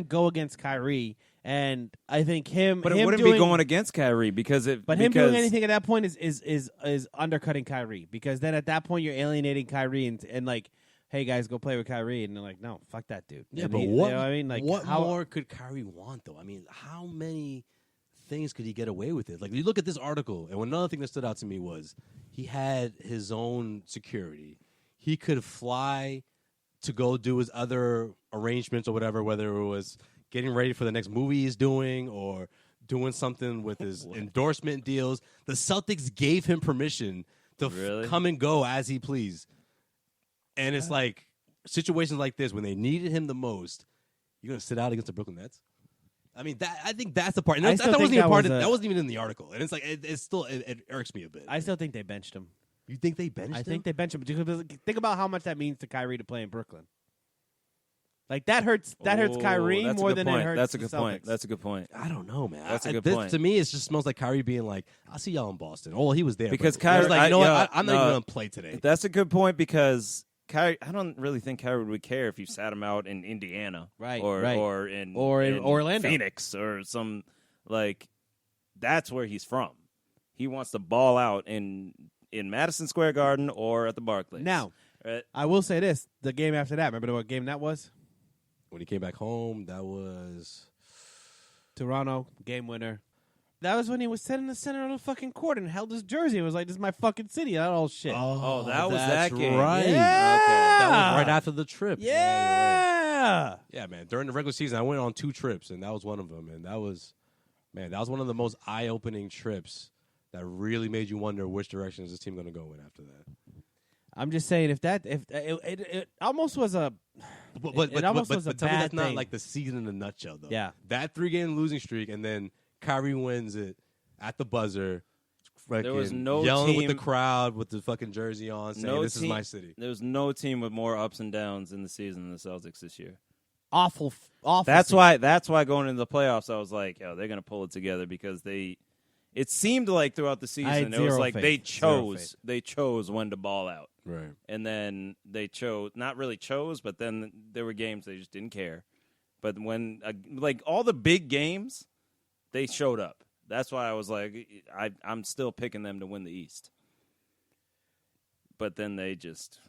go against Kyrie, and I think him. But him it wouldn't doing, be going against Kyrie because him doing anything at that point is undercutting Kyrie, because then at that point you're alienating Kyrie and like, hey guys, go play with Kyrie, and they're like, no, fuck that dude. Yeah, And but you know what I mean, like, what more could Kyrie want though? I mean, how many things could he get away with it? Like, you look at this article, and another thing that stood out to me was he had his own security. He could fly to go do his other arrangements or whatever, whether it was getting ready for the next movie he's doing or doing something with his endorsement deals. The Celtics gave him permission to come and go as he pleased. And it's like situations like this, when they needed him the most, you're going to sit out against the Brooklyn Nets? I mean, I think that's the part. And that wasn't even that wasn't even in the article. And it's like, it's still, it irks me a bit. I still think they benched him. You think they benched him? I think they benched him. Because think about how much that means to Kyrie to play in Brooklyn. Like, that hurts Kyrie more than it hurts That's a the good Celtics. point. That's a good point. I don't know, man. That's a good point. To me, it just smells like Kyrie being like, I'll see y'all in Boston. Oh, well, he was there. Because but Kyrie, like, you know what? I'm not no, even going to play today. That's a good point because Kyrie, I don't really think Kyrie would care if you sat him out in Indiana, or in Orlando, Phoenix, or some, like, that's where he's from. He wants to ball out in Madison Square Garden or at the Barclays. Now, right? I will say this: the game after that, remember what game that was? When he came back home, that was Toronto, game winner. That was when he was sitting in the center of the fucking court and held his jersey. It was like, this is my fucking city. That all shit. Oh, that was that's that game. right. Yeah. Okay. That was right after the trip. Yeah. You're right. Yeah, man. During the regular season, I went on 2 trips, and that was one of them. And that was one of the most eye-opening trips that really made you wonder which direction is this team going to go in after that. I'm just saying, if it almost was a, it almost was a tell me bad that's not thing. like the season in a nutshell, though. Yeah. That 3-game losing streak, and then Kyrie wins it at the buzzer. There was no yelling team with the crowd with the fucking jersey on, saying this is my city. There was no team with more ups and downs in the season than the Celtics this year. Awful. That's season. why going into the playoffs, I was like, they're going to pull it together because it seemed like throughout the season, it was like they chose when to ball out. Right. And then they not really chose, but then there were games they just didn't care. But when, like, all the big games, they showed up. That's why I was like, I'm still picking them to win the East. But then they just...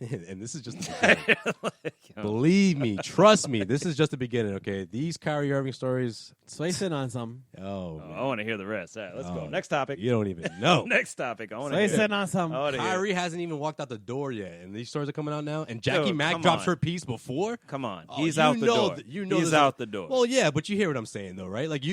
And this is just the beginning. Believe me, trust me, this is just the beginning, okay? These Kyrie Irving stories... Sway's in on something. Oh, I want to hear the rest. All right, let's go. Next topic. You don't even know. Next topic. I want to Sway's hear in on something. Kyrie hasn't even walked out the door yet, and these stories are coming out now. And Jackie Dude, Mack come drops on. her piece before. Come on. Oh, He's out the door. He's out the door. Well, yeah, but you hear what I'm saying, though, right? Like,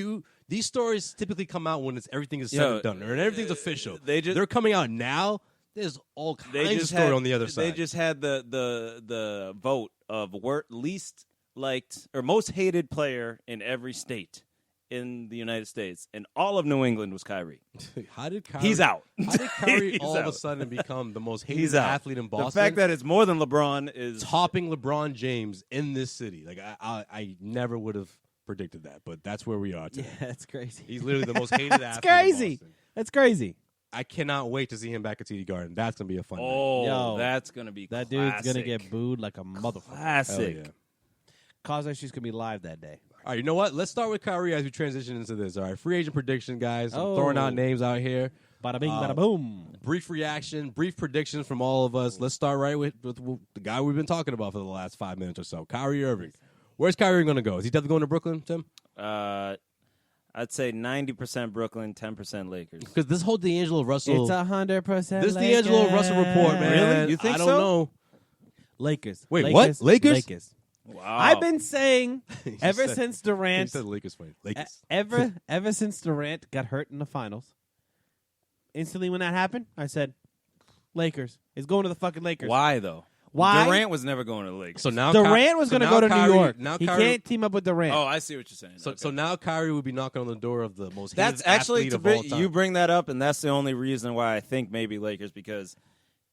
these stories typically come out when everything is said and done, or everything's official. They're coming out now. There's all kinds of story on the other side. They just had the vote of least liked or most hated player in every state in the United States, and all of New England was Kyrie. How did Kyrie? He's out. How did Kyrie He's all out. of a sudden become the most hated He's out. athlete in Boston? The fact that it's more than LeBron is topping LeBron James in this city. Like I never would have predicted that, but that's where we are today. Yeah, that's crazy. He's literally the most hated athlete. That's crazy. In Boston. That's crazy. I cannot wait to see him back at TD Garden. That's gonna be a fun night. Oh, that's gonna be that classic. dude's gonna get booed like a motherfucker. Classic. Hell yeah. Cause she's gonna be live that day. All right, you know what? Let's start with Kyrie as we transition into this. All right, free agent prediction, guys. I'm throwing out names out here. Bada bing, bada boom. Brief reaction, brief predictions from all of us. Let's start right with the guy we've been talking about for the last 5 minutes or so, Kyrie Irving. Where's Kyrie going to go? Is he definitely going to Brooklyn, Tim? I'd say 90% Brooklyn, 10% Lakers. Because this whole D'Angelo Russell... It's 100%. This D'Angelo Russell report, man. Really? You think I don't so? know. Lakers. Wait, Lakers, what? Lakers? Lakers. Wow. I've been saying ever since He Durant, said Lakers funny. Lakers. ever since Durant got hurt in the finals. Instantly when that happened, I said, Lakers. It's going to the fucking Lakers. Why though? Why? Durant was never going to the Lakers. So now Durant was going to go to New York. Now He Kyrie, can't team up with Durant. Oh, I see what you're saying. So now Kyrie would be knocking on the door of the most That's hated actually athlete of all time. you bring that up, and that's the only reason why I think maybe Lakers, because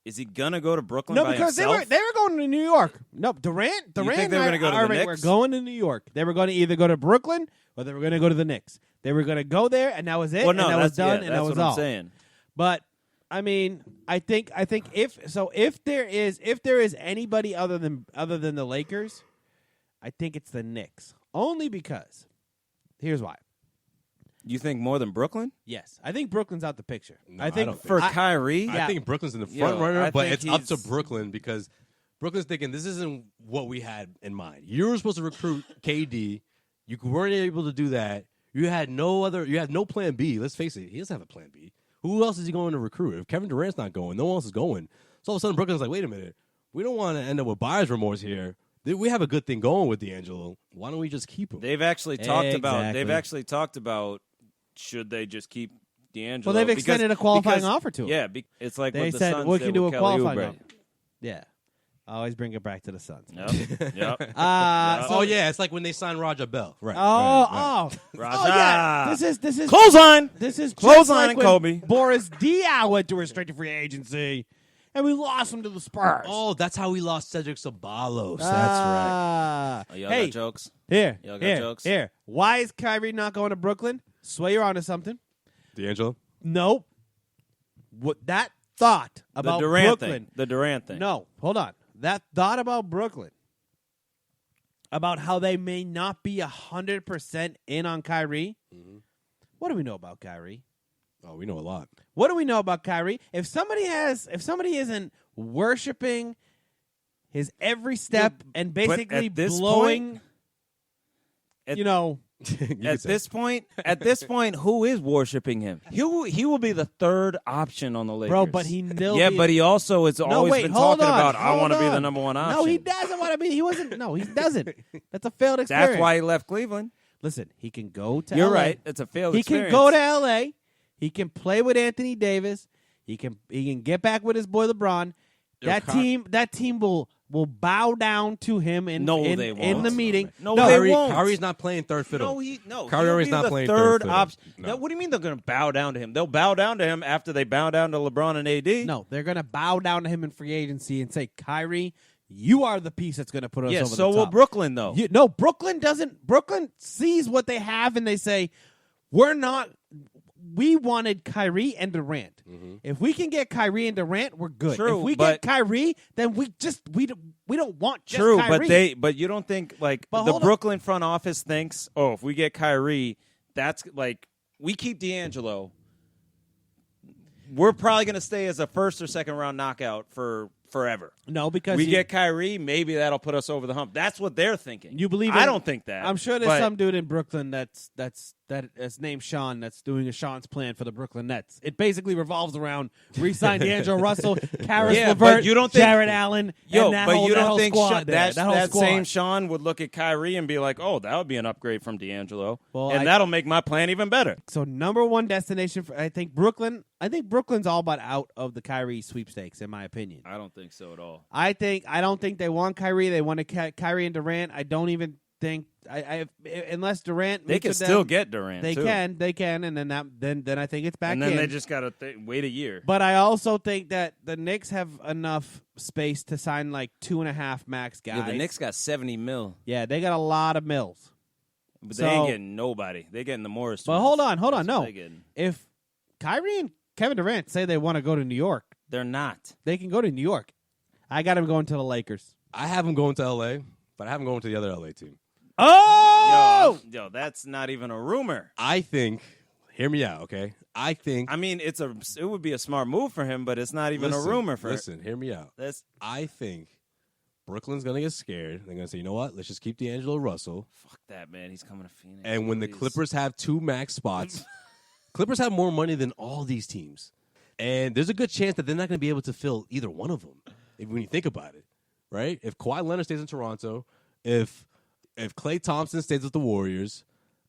is he gonna go to Brooklyn No, by because himself? they were going to New York. No, Durant think they were and gonna go to the Irving were Knicks? going to New York. They were going to either go to Brooklyn or they were going to go to the Knicks. They were going to go there, and that was it. Well, no, and that was that's done, yeah, and that's that was what all. I'm saying. But I mean, I think if there is anybody other than the Lakers, I think it's the Knicks. Only because here's why. You think more than Brooklyn Yes, I think Brooklyn's out the picture. No, I think don't think for so. Kyrie? I think Brooklyn's in the Yo, front runner, I but think it's up to he's- Brooklyn because Brooklyn's thinking this isn't what we had in mind. You were supposed to recruit KD. You weren't able to do that. You had no plan B. Let's face it, he doesn't have a plan B. Who else is he going to recruit? If Kevin Durant's not going, no one else is going. So all of a sudden, Brooklyn's like, wait a minute, we don't want to end up with buyer's remorse here. We have a good thing going with D'Angelo. Why don't we just keep him? They've actually talked about. They've Exactly. actually talked about should they just keep D'Angelo? Well, they've extended a qualifying because- offer to him. Yeah, it's like They what the said Suns we did can do with a Kelly qualifying Oubre. offer. Yeah, I always bring it back to the Suns. Yep. Yep. Oh yeah, it's like when they signed Roger Bell, right? Raja. Yeah. This is Clothesline. This is Clothesline just like and when Kobe. Boris Diaw went to restricted free agency, and we lost him to the Spurs. Oh, that's how we lost Cedric Ceballos. That's right. Ah. Oh, y'all Hey, got jokes? here, Y'all got here, jokes? here. Why is Kyrie not going to Brooklyn? Sway, you're onto something. D'Angelo. No. What that thought about the Durant Brooklyn? thing. The Durant thing. No, hold on. That thought about Brooklyn, about how they may not be 100% in on Kyrie. Mhm. What do we know about Kyrie? Oh, we know a lot. What do we know about Kyrie? If somebody isn't worshiping his every step and basically at this blowing, at- you know, At this point, who is worshiping him? He will be the third option on the Lakers. bro, but but he also has always been talking about I want to be the on. number one option. No, he doesn't want to be. He wasn't. No, he doesn't. That's a failed experience. That's why he left Cleveland. Listen, he can go to You're LA. right. It's a failed He experience. can go to L.A. He can play with Anthony Davis. He can get back with his boy LeBron. Yo, That team will bow down to him in No, they in won't. the meeting. No, No, they won't. Kyrie's not playing third fiddle. No. Kyrie He'll Irving's be not the playing third third option. fiddle. Now, what do you mean they're going to bow down to him? They'll bow down to him after they bow down to LeBron and AD. No, they're going to bow down to him in free agency and say, Kyrie, you are the piece that's going to put us Yeah, over so the will top. Brooklyn though. No, Brooklyn doesn't. Brooklyn sees what they have and they say, we're not. We wanted Kyrie and Durant. If we can get Kyrie and Durant, we're good. True, if we but- get Kyrie, then we don't want just True, Kyrie. but you don't think like But the hold on. Brooklyn front office thinks, oh, if we get Kyrie, that's like we keep D'Angelo. We're probably going to stay as a first or second round knockout for forever. No, because We get Kyrie, maybe that'll put us over the hump. That's what they're thinking. You believe I in- don't think that. I'm sure there's but- some dude in Brooklyn that's named Sean that's doing a Sean's plan for the Brooklyn Nets. It basically revolves around re-sign D'Angelo Russell, Karis Yeah, LeVert, but you don't think- Jared Allen, Yo, and that but whole, you that don't whole think squad there. that whole squad. same Sean would look at Kyrie and be like, "Oh, that would be an upgrade from D'Angelo, Well, and that'll make my plan even better." So number one destination for I think Brooklyn. I think Brooklyn's all but out of the Kyrie sweepstakes, in my opinion. I don't think so at all. I don't think they want Kyrie. They want Kyrie and Durant. I don't even think unless Durant They meets can with still them, get Durant. They too. can, and then I think it's back and then in. they just gotta wait a year. But I also think that the Knicks have enough space to sign like 2.5 max guys. Yeah, the Knicks got $70 million, Yeah, they got a lot of mills. but So- they ain't getting nobody. They getting the Morris. But twins. hold on, That's what no. they getting. If Kyrie and Kevin Durant say they want to go to New York, They're not. they can go to New York. I got him going to the Lakers. I have him going to LA, but I have him going to the other LA team. Oh! Yo, that's not even a rumor. I think. Hear me out, okay? I think. I mean, it would be a smart move for him, but it's not even a rumor for. Listen, hear me out. That's I think Brooklyn's gonna get scared. They're gonna say, you know what? Let's just keep D'Angelo Russell. fuck that man. He's coming to Phoenix. And when the please. Clippers have 2 max spots, Clippers have more money than all these teams. And there's a good chance that they're not going to be able to fill either one of them, when you think about it, right? If Kawhi Leonard stays in Toronto, if Klay Thompson stays with the Warriors,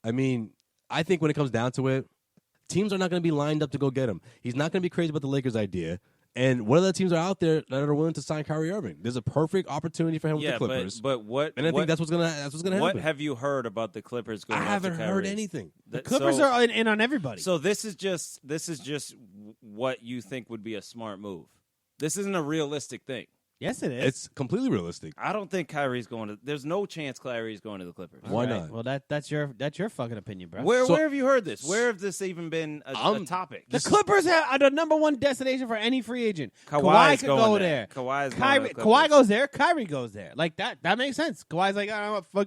I mean, I think when it comes down to it, teams are not going to be lined up to go get him. He's not going to be crazy about the Lakers' idea. And what other teams are out there that are willing to sign Kyrie Irving? There's a perfect opportunity for him with the Clippers. but what? And I think that's what's gonna happen. What have you heard about the Clippers going? I haven't after heard Kyrie? anything. The Clippers are in on everybody. So this is just what you think would be a smart move. This isn't a realistic thing. Yes, it is. It's completely realistic. I don't think Kyrie's going to. There's no chance Kyrie's going to the Clippers. Why Right. not? Well, that's your fucking opinion, bro. Where So- have you heard this? Where have this even been a topic? The Clippers are the number one destination for any free agent. Kawhi's Kawhi could going go there. there. Kawhi's going to the Kawhi Clippers. goes there. Kyrie goes there. Like that makes sense. Kawhi's like, I don't know,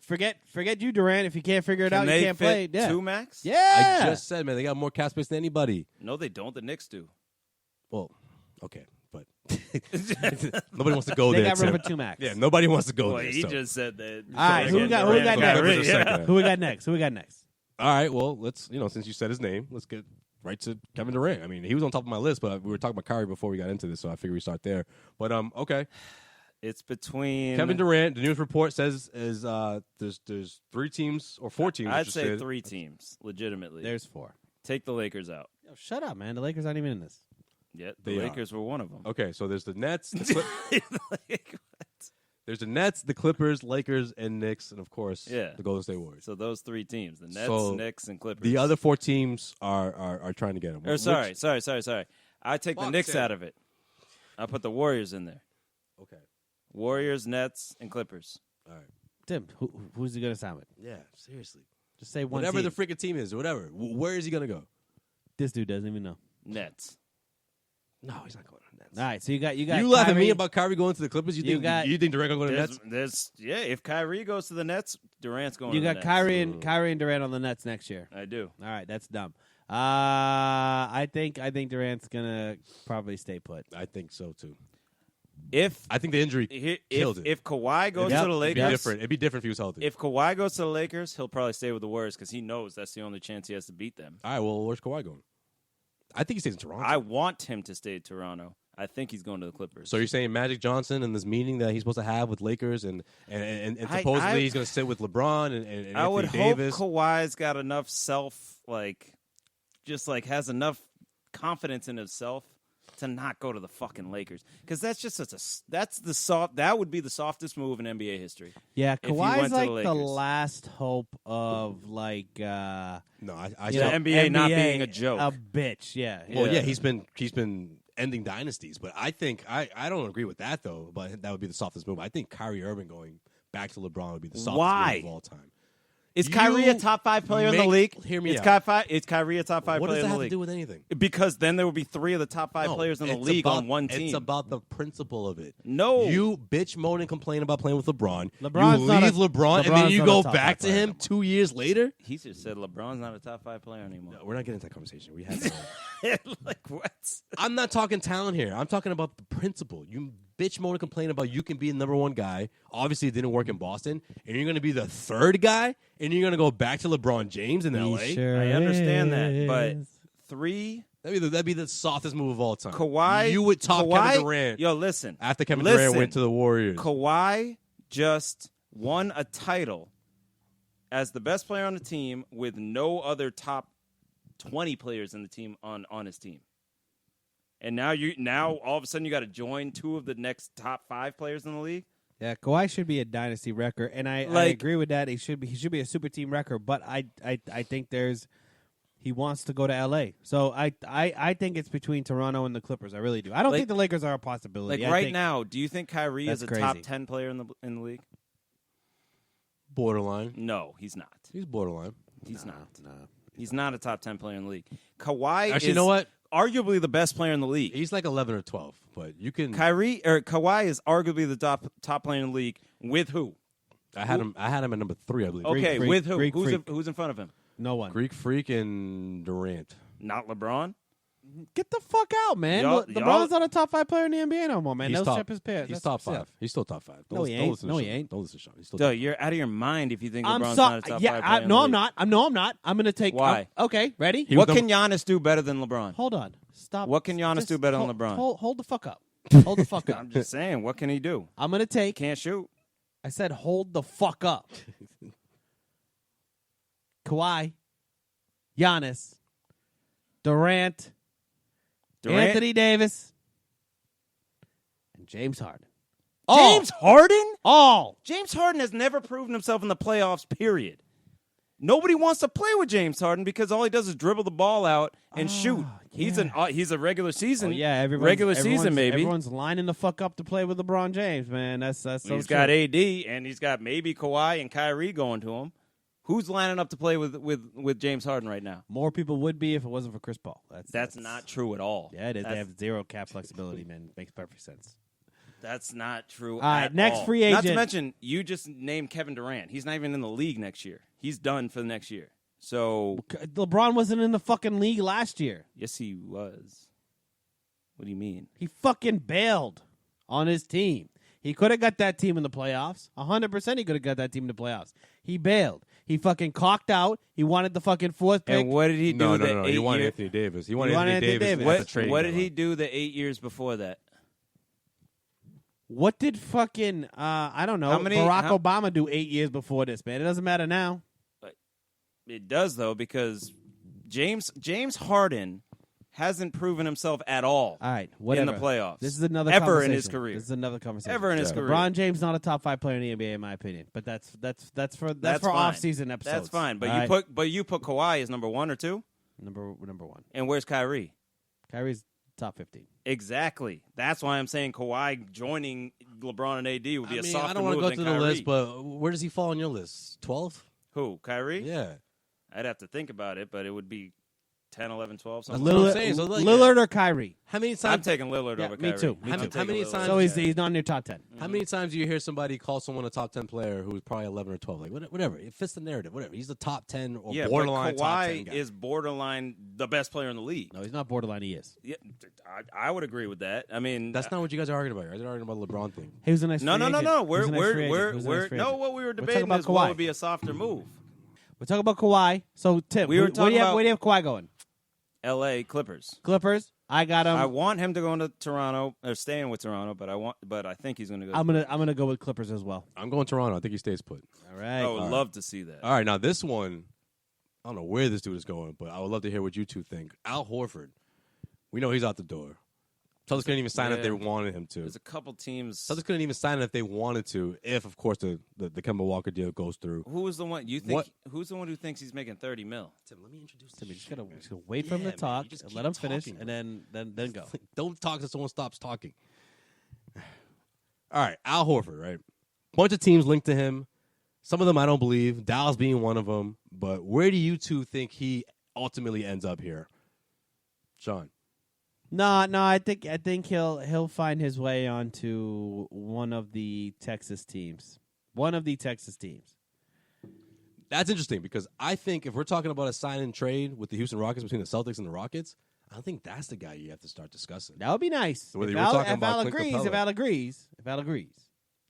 forget you, Durant. If you can't figure it Can out, they you can't play. fit Yeah. two max? Yeah. I just said, man, they got more cap space than anybody. No, they don't. The Knicks do. Well, okay, but nobody wants to go They there. got room Tim. for two max. Yeah, nobody wants to go Well, there. he so. just said that. All right, who we got Durant next? for a second. Who we got next? Who we got next? All right, well, let's since you said his name, let's get right to Kevin Durant. I mean, he was on top of my list, but we were talking about Kyrie before we got into this, so I figured we start there. But okay, It's between Kevin Durant. The news report says there's 3 teams or 4 teams. I'd say interested. 3 teams, legitimately. There's 4. Take the Lakers out. Yo, shut up, man. The Lakers aren't even in this. Yeah, the They are. Lakers were one of them. Okay, so there's the Nets. There's the Nets, the Clippers, Lakers, and Knicks, and of course, Yeah. the Golden State Warriors. So those 3 teams: the Nets, So Knicks, and Clippers. The other 4 teams are trying to get him. Or sorry. I take the Fuck, Knicks Sam. out of it. I put the Warriors in there. Okay. Warriors, Nets, and Clippers. All right. Tim, who's he going to sign with? Yeah, seriously. Just say one Whatever team. the freaking team is, or whatever. Where is he going to go? This dude doesn't even know. Nets. No, he's not going to the Nets. All right, so you got You laugh at me Kyrie. about Kyrie going to the Clippers? You think Durant going to go to the Nets? If Kyrie goes to the Nets, Durant's going You to the got Nets. Kyrie and Durant on the Nets next year. I do. All right, that's dumb. I think Durant's gonna probably stay put. I think so too. If I think the injury killed it. if Kawhi goes Yep. to the It'd be Lakers, different. It'd be different if he was healthy. if Kawhi goes to the Lakers, he'll probably stay with the Warriors because he knows that's the only chance he has to beat them. All right, well, where's Kawhi going? I think he stays in Toronto. I want him to stay in Toronto. I think he's going to the Clippers. So you're saying Magic Johnson and this meeting that he's supposed to have with Lakers and supposedly he's going to sit with LeBron and I would Anthony Davis. hope Kawhi's got enough has enough confidence in himself to not go to the fucking Lakers because that's just that would be the softest move in NBA history. Yeah, If he Kawhi's went to like the the Lakers. last hope of No, I The still, NBA not being a joke. A bitch. Yeah. well, Yeah. he's been ending dynasties, but I think I don't agree with that though. But that would be the softest move. I think Kyrie Irving going back to LeBron would be the softest Why? move of all time. Is Kyrie a top 5 player in the league? Hear me Is out. Kyrie a top 5 What player does that in the have league? to do with anything? Because then there would be 3 of the top 5 No, players in the it's league about- on one team. It's about the principle of it. No. You bitch, moan, and complain about playing with LeBron. LeBron's you not leave a- LeBron, and then LeBron's you not go a top back five to player him anymore. 2 years later. He just said LeBron's not a top 5 player anymore. No, we're not getting into that conversation. We had to. Like what? I'm not talking talent here. I'm talking about the principle. You bitch, moan, and complain about you can be the number 1 guy. Obviously, it didn't work in Boston, and you're going to be the 3rd guy, and you're going to go back to LeBron James in L.A. I understand that, but is. 3 That'd be the softest move of all time. Kawhi. You would top Kawhi, Kevin Durant Yo, listen. after Kevin Durant went to the Warriors. Kawhi just won a title as the best player on the team with no other top 20 players in the team on his team. And now all of a sudden you got to join 2 of the next top 5 players in the league. Yeah, Kawhi should be a dynasty record, and I agree with that. He should be a super team record, but I think he wants to go to LA. So I think it's between Toronto and the Clippers. I really do. I don't think the Lakers are a possibility. Like I right think- now, do you think Kyrie is That's a top crazy. 10 player in the league? Borderline. No, he's not. He's borderline. He's not. No. He's not a top 10 player in the league. Kawhi Actually, is you know what? arguably the best player in the league. He's like 11 or 12, but you can. Kawhi is arguably the top player in the league with who? I had him at number 3, I believe. Okay, Freak, with who? Greek freak. Who's in front of him? No one. Greek Freak and Durant. Not LeBron. Get the fuck out, man. Y'all- LeBron's not a top 5 player in the NBA no more, man. He's Those top. ship his pair. He's top 5. He's still top 5. No, he Don't ain't. listen to No, he Sean. ain't. Don't listen to Sean. He's still Duh, top you're out of your mind if you think I'm LeBron's sorry. not a top 5 Yeah, player. in no, the I'm league. not. No, I'm not. I'm gonna take. Why? Okay, ready? He was What can Giannis do better than LeBron? Hold on. Stop. What can Giannis Just do better than hold- LeBron? Hold the fuck up. Hold the fuck up. I'm just saying, what can he do? I'm gonna take. Can't shoot. I said, hold the fuck up. Kawhi, Giannis, Durant, Anthony Davis, James Harden. James Harden? All. James Harden has never proven himself in the playoffs, period. Nobody wants to play with James Harden because all he does is dribble the ball out and shoot. Yeah. He's a regular season. Regular season maybe. Everyone's lining the fuck up to play with LeBron James, man. That's so He's true. got AD and he's got maybe Kawhi and Kyrie going to him. Who's lining up to play with James Harden right now? More people would be if it wasn't for Chris Paul. That's not true at all. Yeah, it is. They have zero cap flexibility, man. Makes perfect sense. That's not true. All right, at next all. free agent. Not to mention, you just named Kevin Durant. He's not even in the league next year. He's done for the next year. So LeBron wasn't in the fucking league last year. yes, he was. What do you mean? He fucking bailed on his team. He could have got that team in the playoffs. 100% he could have got that team in the playoffs. He bailed. He fucking cocked out. He wanted the fucking fourth pick. And what did he do? No. He wanted Anthony Davis. He wanted Anthony Davis. at the trade What did deadline. he do the 8 years before that? What did fucking, I don't know, Barack Obama do 8 years before this, man? It doesn't matter now. It does, though, because James Harden hasn't proven himself at all. All right, whatever. In the playoffs. This is another ever conversation. in his career. This is another conversation. Ever in his career. LeBron James not a top 5 player in the NBA, in my opinion. But that's for fine. off-season episodes. That's fine. But all you put Kawhi as number 1 or 2? number one. And where's Kyrie? Kyrie's top 15. Exactly. That's why I'm saying Kawhi joining LeBron and AD would be a softer I don't want to move go than through the Kyrie. list, but where does he fall on your list? 12? Who? Kyrie? Yeah. I'd have to think about it, but it would be 10, 11, 12, something. Lillard- like that. saying, so look, Lillard or Kyrie? How many I'm times? taking Lillard Yeah, over me Kyrie. too. I'm How taking many Lillard. times- So he's not in your top 10. How many times do you hear somebody call someone a top 10 player who's probably 11 or 12? Like whatever, it fits the narrative. Whatever, he's the top 10 or Yeah, borderline but top 10 Kawhi guy. is borderline the best player in the league. No, he's not borderline. He is. Yeah, I would agree with that. I mean, That's not what you guys are arguing about. You guys are arguing about the LeBron thing. He was a nice no. free agent. No. He was a nice free agent. He was a nice free No, agent. what we were talking debating about is what Kawhi. would be a softer move. We're talking about Kawhi. So, Tim, We were where do talking you have Kawhi going? L.A. Clippers. Clippers. I got him. I want him to go into Toronto or staying with Toronto, but I think he's going to go. I'm gonna go with Clippers as well. I'm going Toronto. I think he stays put. All right. I would love to see that. All right, now this one, I don't know where this dude is going, but I would love to hear what you two think. Al Horford, we know he's out the door. Celtics couldn't even sign if they wanted him to. There's a couple teams. Celtics couldn't even sign it if they wanted to, if, of course, the Kemba Walker deal goes through. Who is the one you think? Who's the one who thinks he's making $30 million? Tim, let me introduce Timmy, just gotta wait for him to talk, and let him finish, and then go. Don't talk until someone stops talking. All right, Al Horford, right? Bunch of teams linked to him. Some of them I don't believe, Dallas being one of them. But where do you two think he ultimately ends up here? Sean? No. I think he'll find his way onto one of the Texas teams. That's interesting because I think if we're talking about a sign and trade with the Houston Rockets between the Celtics and the Rockets, I don't think that's the guy you have to start discussing. That would be nice. Whether If you were talking Al about agrees, Clint if Al agrees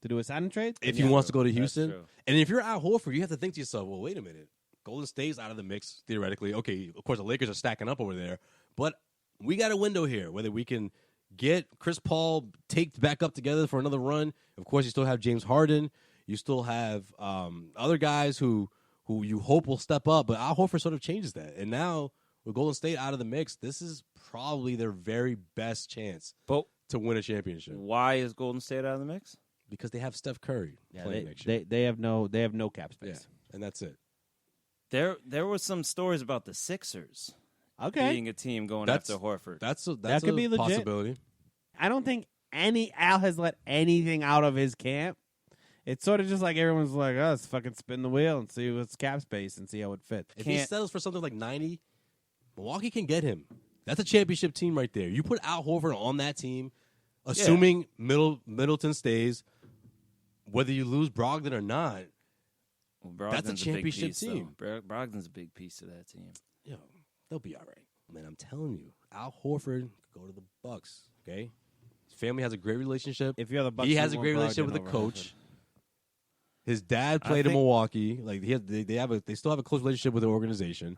to do a sign and trade, If then he yeah. wants to go to Houston, true. and if you're Al Horford, you have to think to yourself, well, wait a minute. Golden State's out of the mix, theoretically. Okay, of course, the Lakers are stacking up over there, but we got a window here, whether we can get Chris Paul taped back up together for another run. Of course, you still have James Harden. You still have other guys who you hope will step up, but Al Horford sort of changes that. And now, with Golden State out of the mix, this is probably their very best chance to win a championship. Why is Golden State out of the mix? Because they have Steph Curry playing next they, year. they have no cap space. Yeah, and that's it. There were some stories about the Sixers being a team going after Horford. That That could a be legit. possibility. I don't think Al has let anything out of his camp. It's sort of just like everyone's like, oh, let's fucking spin the wheel and see what's cap space and see how it fits. If he settles for something like 90, Milwaukee can get him. That's a championship team right there. You put Al Horford on that team, assuming Middleton stays, whether you lose Brogdon or not, Well, that's a Brogdon's championship big piece, team. though. Brogdon's a big piece of that team. yo, they'll be all right. Man, I'm telling you, Al Horford could go to the Bucks. Okay, his family has a great relationship. If you're the Bucks, He you has a want great relationship Brogdon with the over coach. His dad played in Milwaukee. Like they still have a close relationship with the organization.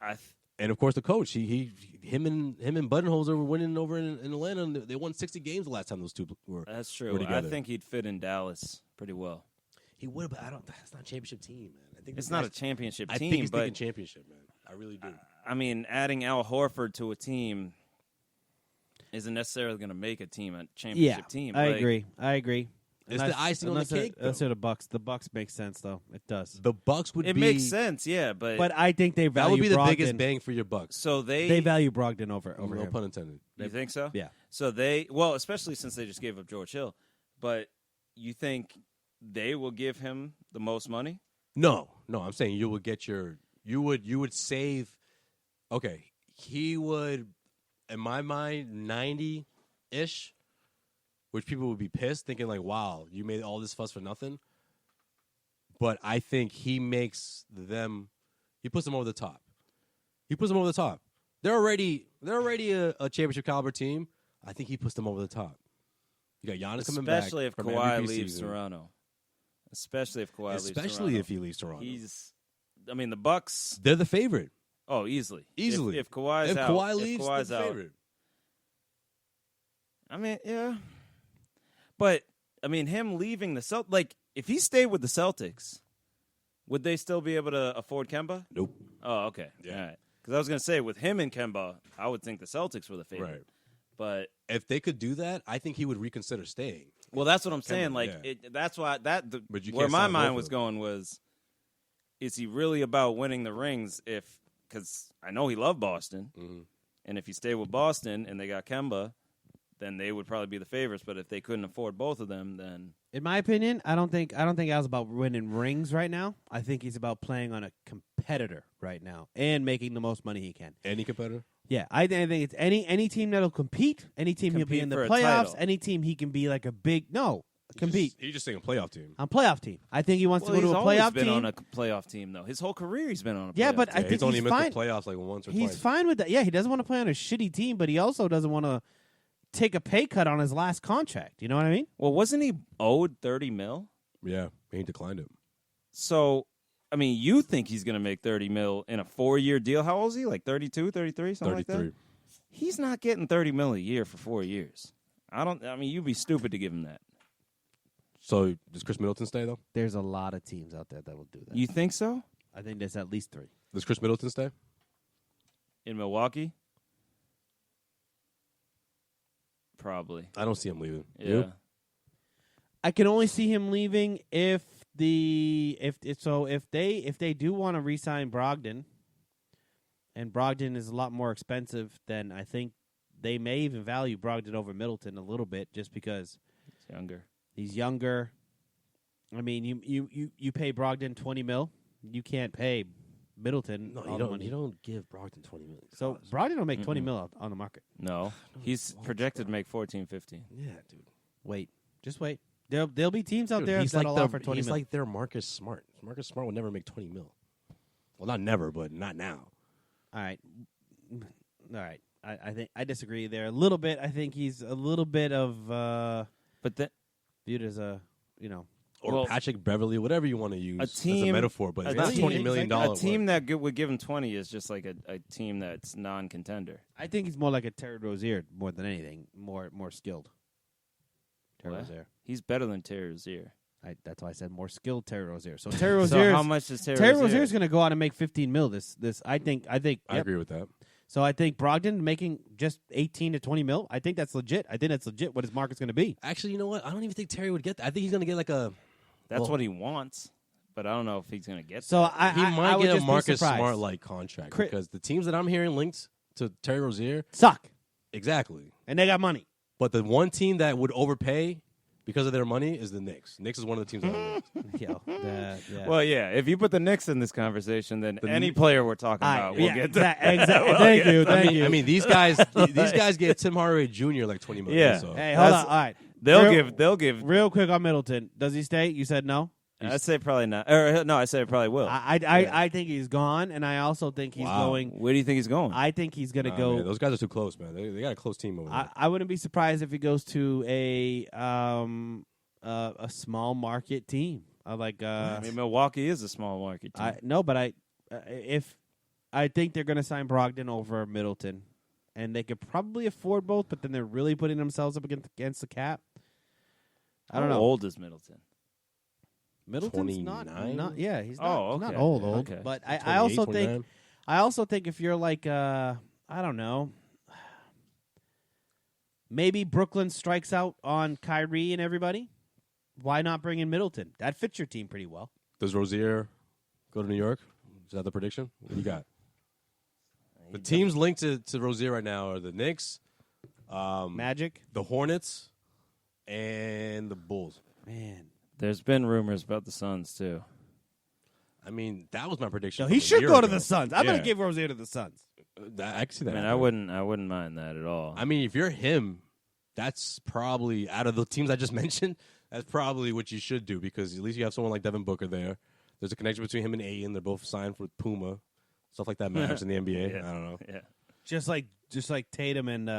And of course, the coach, him and Budenholzer were winning over in Atlanta. And they won 60 games the last time those two were. That's true. Were together. I think he'd fit in Dallas pretty well. He would, but that's not a championship team, man. I think It's not a championship team. I think he's but thinking championship, man. I really do. I mean, adding Al Horford to a team. isn't necessarily going to make a championship team. I agree. It's the icing on the cake. That's the Bucks. The Bucks make sense, though. It does. The Bucks would It be. makes sense, yeah, But I think they value That would be the Brogdon. biggest bang for your Bucks. so They value Brogdon over No him. pun intended. You think so? Yeah. So especially since they just gave up George Hill, but you think they will give him the most money? No. I'm saying you would get you would save. Okay, he would, in my mind, 90-ish, which people would be pissed, thinking like, "Wow, you made all this fuss for nothing." But I think he puts them over the top. They're already a championship caliber team. I think he puts them over the top. You got Giannis coming back, Especially if from Kawhi MVP leaves season. Toronto. Especially if Kawhi leaves Toronto. Especially if he leaves Toronto. The Bucks. They're the favorite. Oh, easily. Easily. If Kawhi's If out. Kawhi leaves, Kawhi's they're the out. favorite. Yeah. But, him leaving the Celtics, like, if he stayed with the Celtics, would they still be able to afford Kemba? Nope. Oh, okay. Yeah. All right. Because I was going to say, with him and Kemba, I would think the Celtics were the favorite. Right. But If they could do that, I think he would reconsider staying. well, that's what I'm saying. Kemba, Like, yeah. that's why But you where can't my sign both mind of was them. going was, is he really about winning the rings? Because I know he loved Boston, Mm-hmm. and if he stayed with Boston and they got Kemba, then they would probably be the favorites. But if they couldn't afford both of them, then In my opinion, I don't think Al's about winning rings right now. I think he's about playing on a competitor right now and making the most money he can. Any competitor? Yeah, I think it's any team that'll compete, any team he'll be Compete in the for a playoffs, title. any team he can be like a big compete He's just saying a playoff team. on playoff team. I think he wants to go he's to a always playoff been team. on a playoff team though. His whole career he's been on a playoff Yeah, but team. I think he's only he's missed fine. the playoffs like once or He's twice. fine with that. Yeah, he doesn't want to play on a shitty team, but he also doesn't want to take a pay cut on his last contract. You know what I mean? Well, wasn't he owed $30 million? Yeah, he declined it. So, you think he's going to make $30 million in a 4-year deal? How old is he? Like 32, 33, something like 33. that? He's not getting $30 million a year for 4 years. You'd be stupid to give him that. So does Chris Middleton stay though? There's a lot of teams out there that will do that. You think so? I think there's at least 3. Does Chris Middleton stay? In Milwaukee? Probably. I don't see him leaving. Yeah. You? I can only see him leaving if they do want to re-sign Brogdon, and Brogdon is a lot more expensive, then I think they may even value Brogdon over Middleton a little bit just because He's younger. he's younger. You pay Brogdon $20 million. You can't pay Middleton No, all you the don't. money. You don't give Brogdon $20 million. So Brogdon will make $20 million on the market. No. He's projected to make 14, 15. Yeah, dude. Wait, just wait. There'll be teams out Dude, there he's that'll like offer $20 He's million. like their Marcus Smart. Marcus Smart would never make $20 million. Well, not never, but not now. All right. I think I disagree there a little bit. I think he's a little bit of But then viewed as a Or Well, Patrick Beverly, whatever you want to use as a team- metaphor, but a it's not team- $20 million. a team that would give him 20 is just like a team that's non-contender. I think he's more like a Terry Rozier more than anything. More skilled. Terry What? Rozier. He's better than Terry Rozier. That's why I said more skilled Terry Rozier. So Terry So Rozier. how much is Terry Rozier's Rozier? going to go out and make $15 million. This I think. I Yep. agree with that. So I think Brogdon making just 18 to 20 mil. I think that's legit. I think that's legit. What his market's going to be. Actually, you know what? I don't even think Terry would get that. I think he's going to get like a. That's Well- what he wants, but I don't know if he's going to get So that. He I might would get a just be Marcus surprised. Smart like contract Cri- because the teams that I'm hearing linked to Terry Rozier, Suck, exactly. and they got money. But the one team that would overpay because of their money is the Knicks. Knicks is one of the teams that are linked. Yo, yeah. Well, yeah, if you put the Knicks in this conversation, then any player we're talking about will get to exactly. Thank you. Thank you. I mean, these guys get Tim Hardaway Jr. like $20 million. Yeah. So. hey, hold on. That's- All right. They'll give. Real quick on Middleton. Does he stay? You said no. I'd say probably not. Or no, I said probably will. I think he's gone, and I also think he's Wow. going. Where do you think he's going? I think he's going to Nah, go. man, those guys are too close, man. They got a close team over there. I wouldn't be surprised if he goes to a small market team. I mean, Milwaukee is a small market team. I think they're going to sign Brogdon over Middleton, and they could probably afford both, but then they're really putting themselves up against the cap. I don't How know. old is Middleton? Middleton's not 29? yeah, he's not, Oh, not okay. old, Okay. but 28, I also 29. think if you're like I don't know, Maybe Brooklyn strikes out on Kyrie and everybody. Why not bring in Middleton? That fits your team pretty well. Does Rozier go to New York? Is that the prediction? What do you got? The teams linked to Rozier right now are the Knicks, Magic, the Hornets, and the Bulls. man. There's been rumors about the Suns too. I mean, that was my prediction. No, from he a should year go to ago. the Suns. I'm going Yeah. to give Rozier to the Suns. I can see that. I mean, happening. I wouldn't mind that at all. I mean, if you're him, that's probably out of the teams I just mentioned. That's probably what you should do because at least you have someone like Devin Booker there. There's a connection between him and Ayton. They're both signed with Puma. Stuff like that matters in the NBA. Yeah. I don't know. Yeah. Just like Tatum and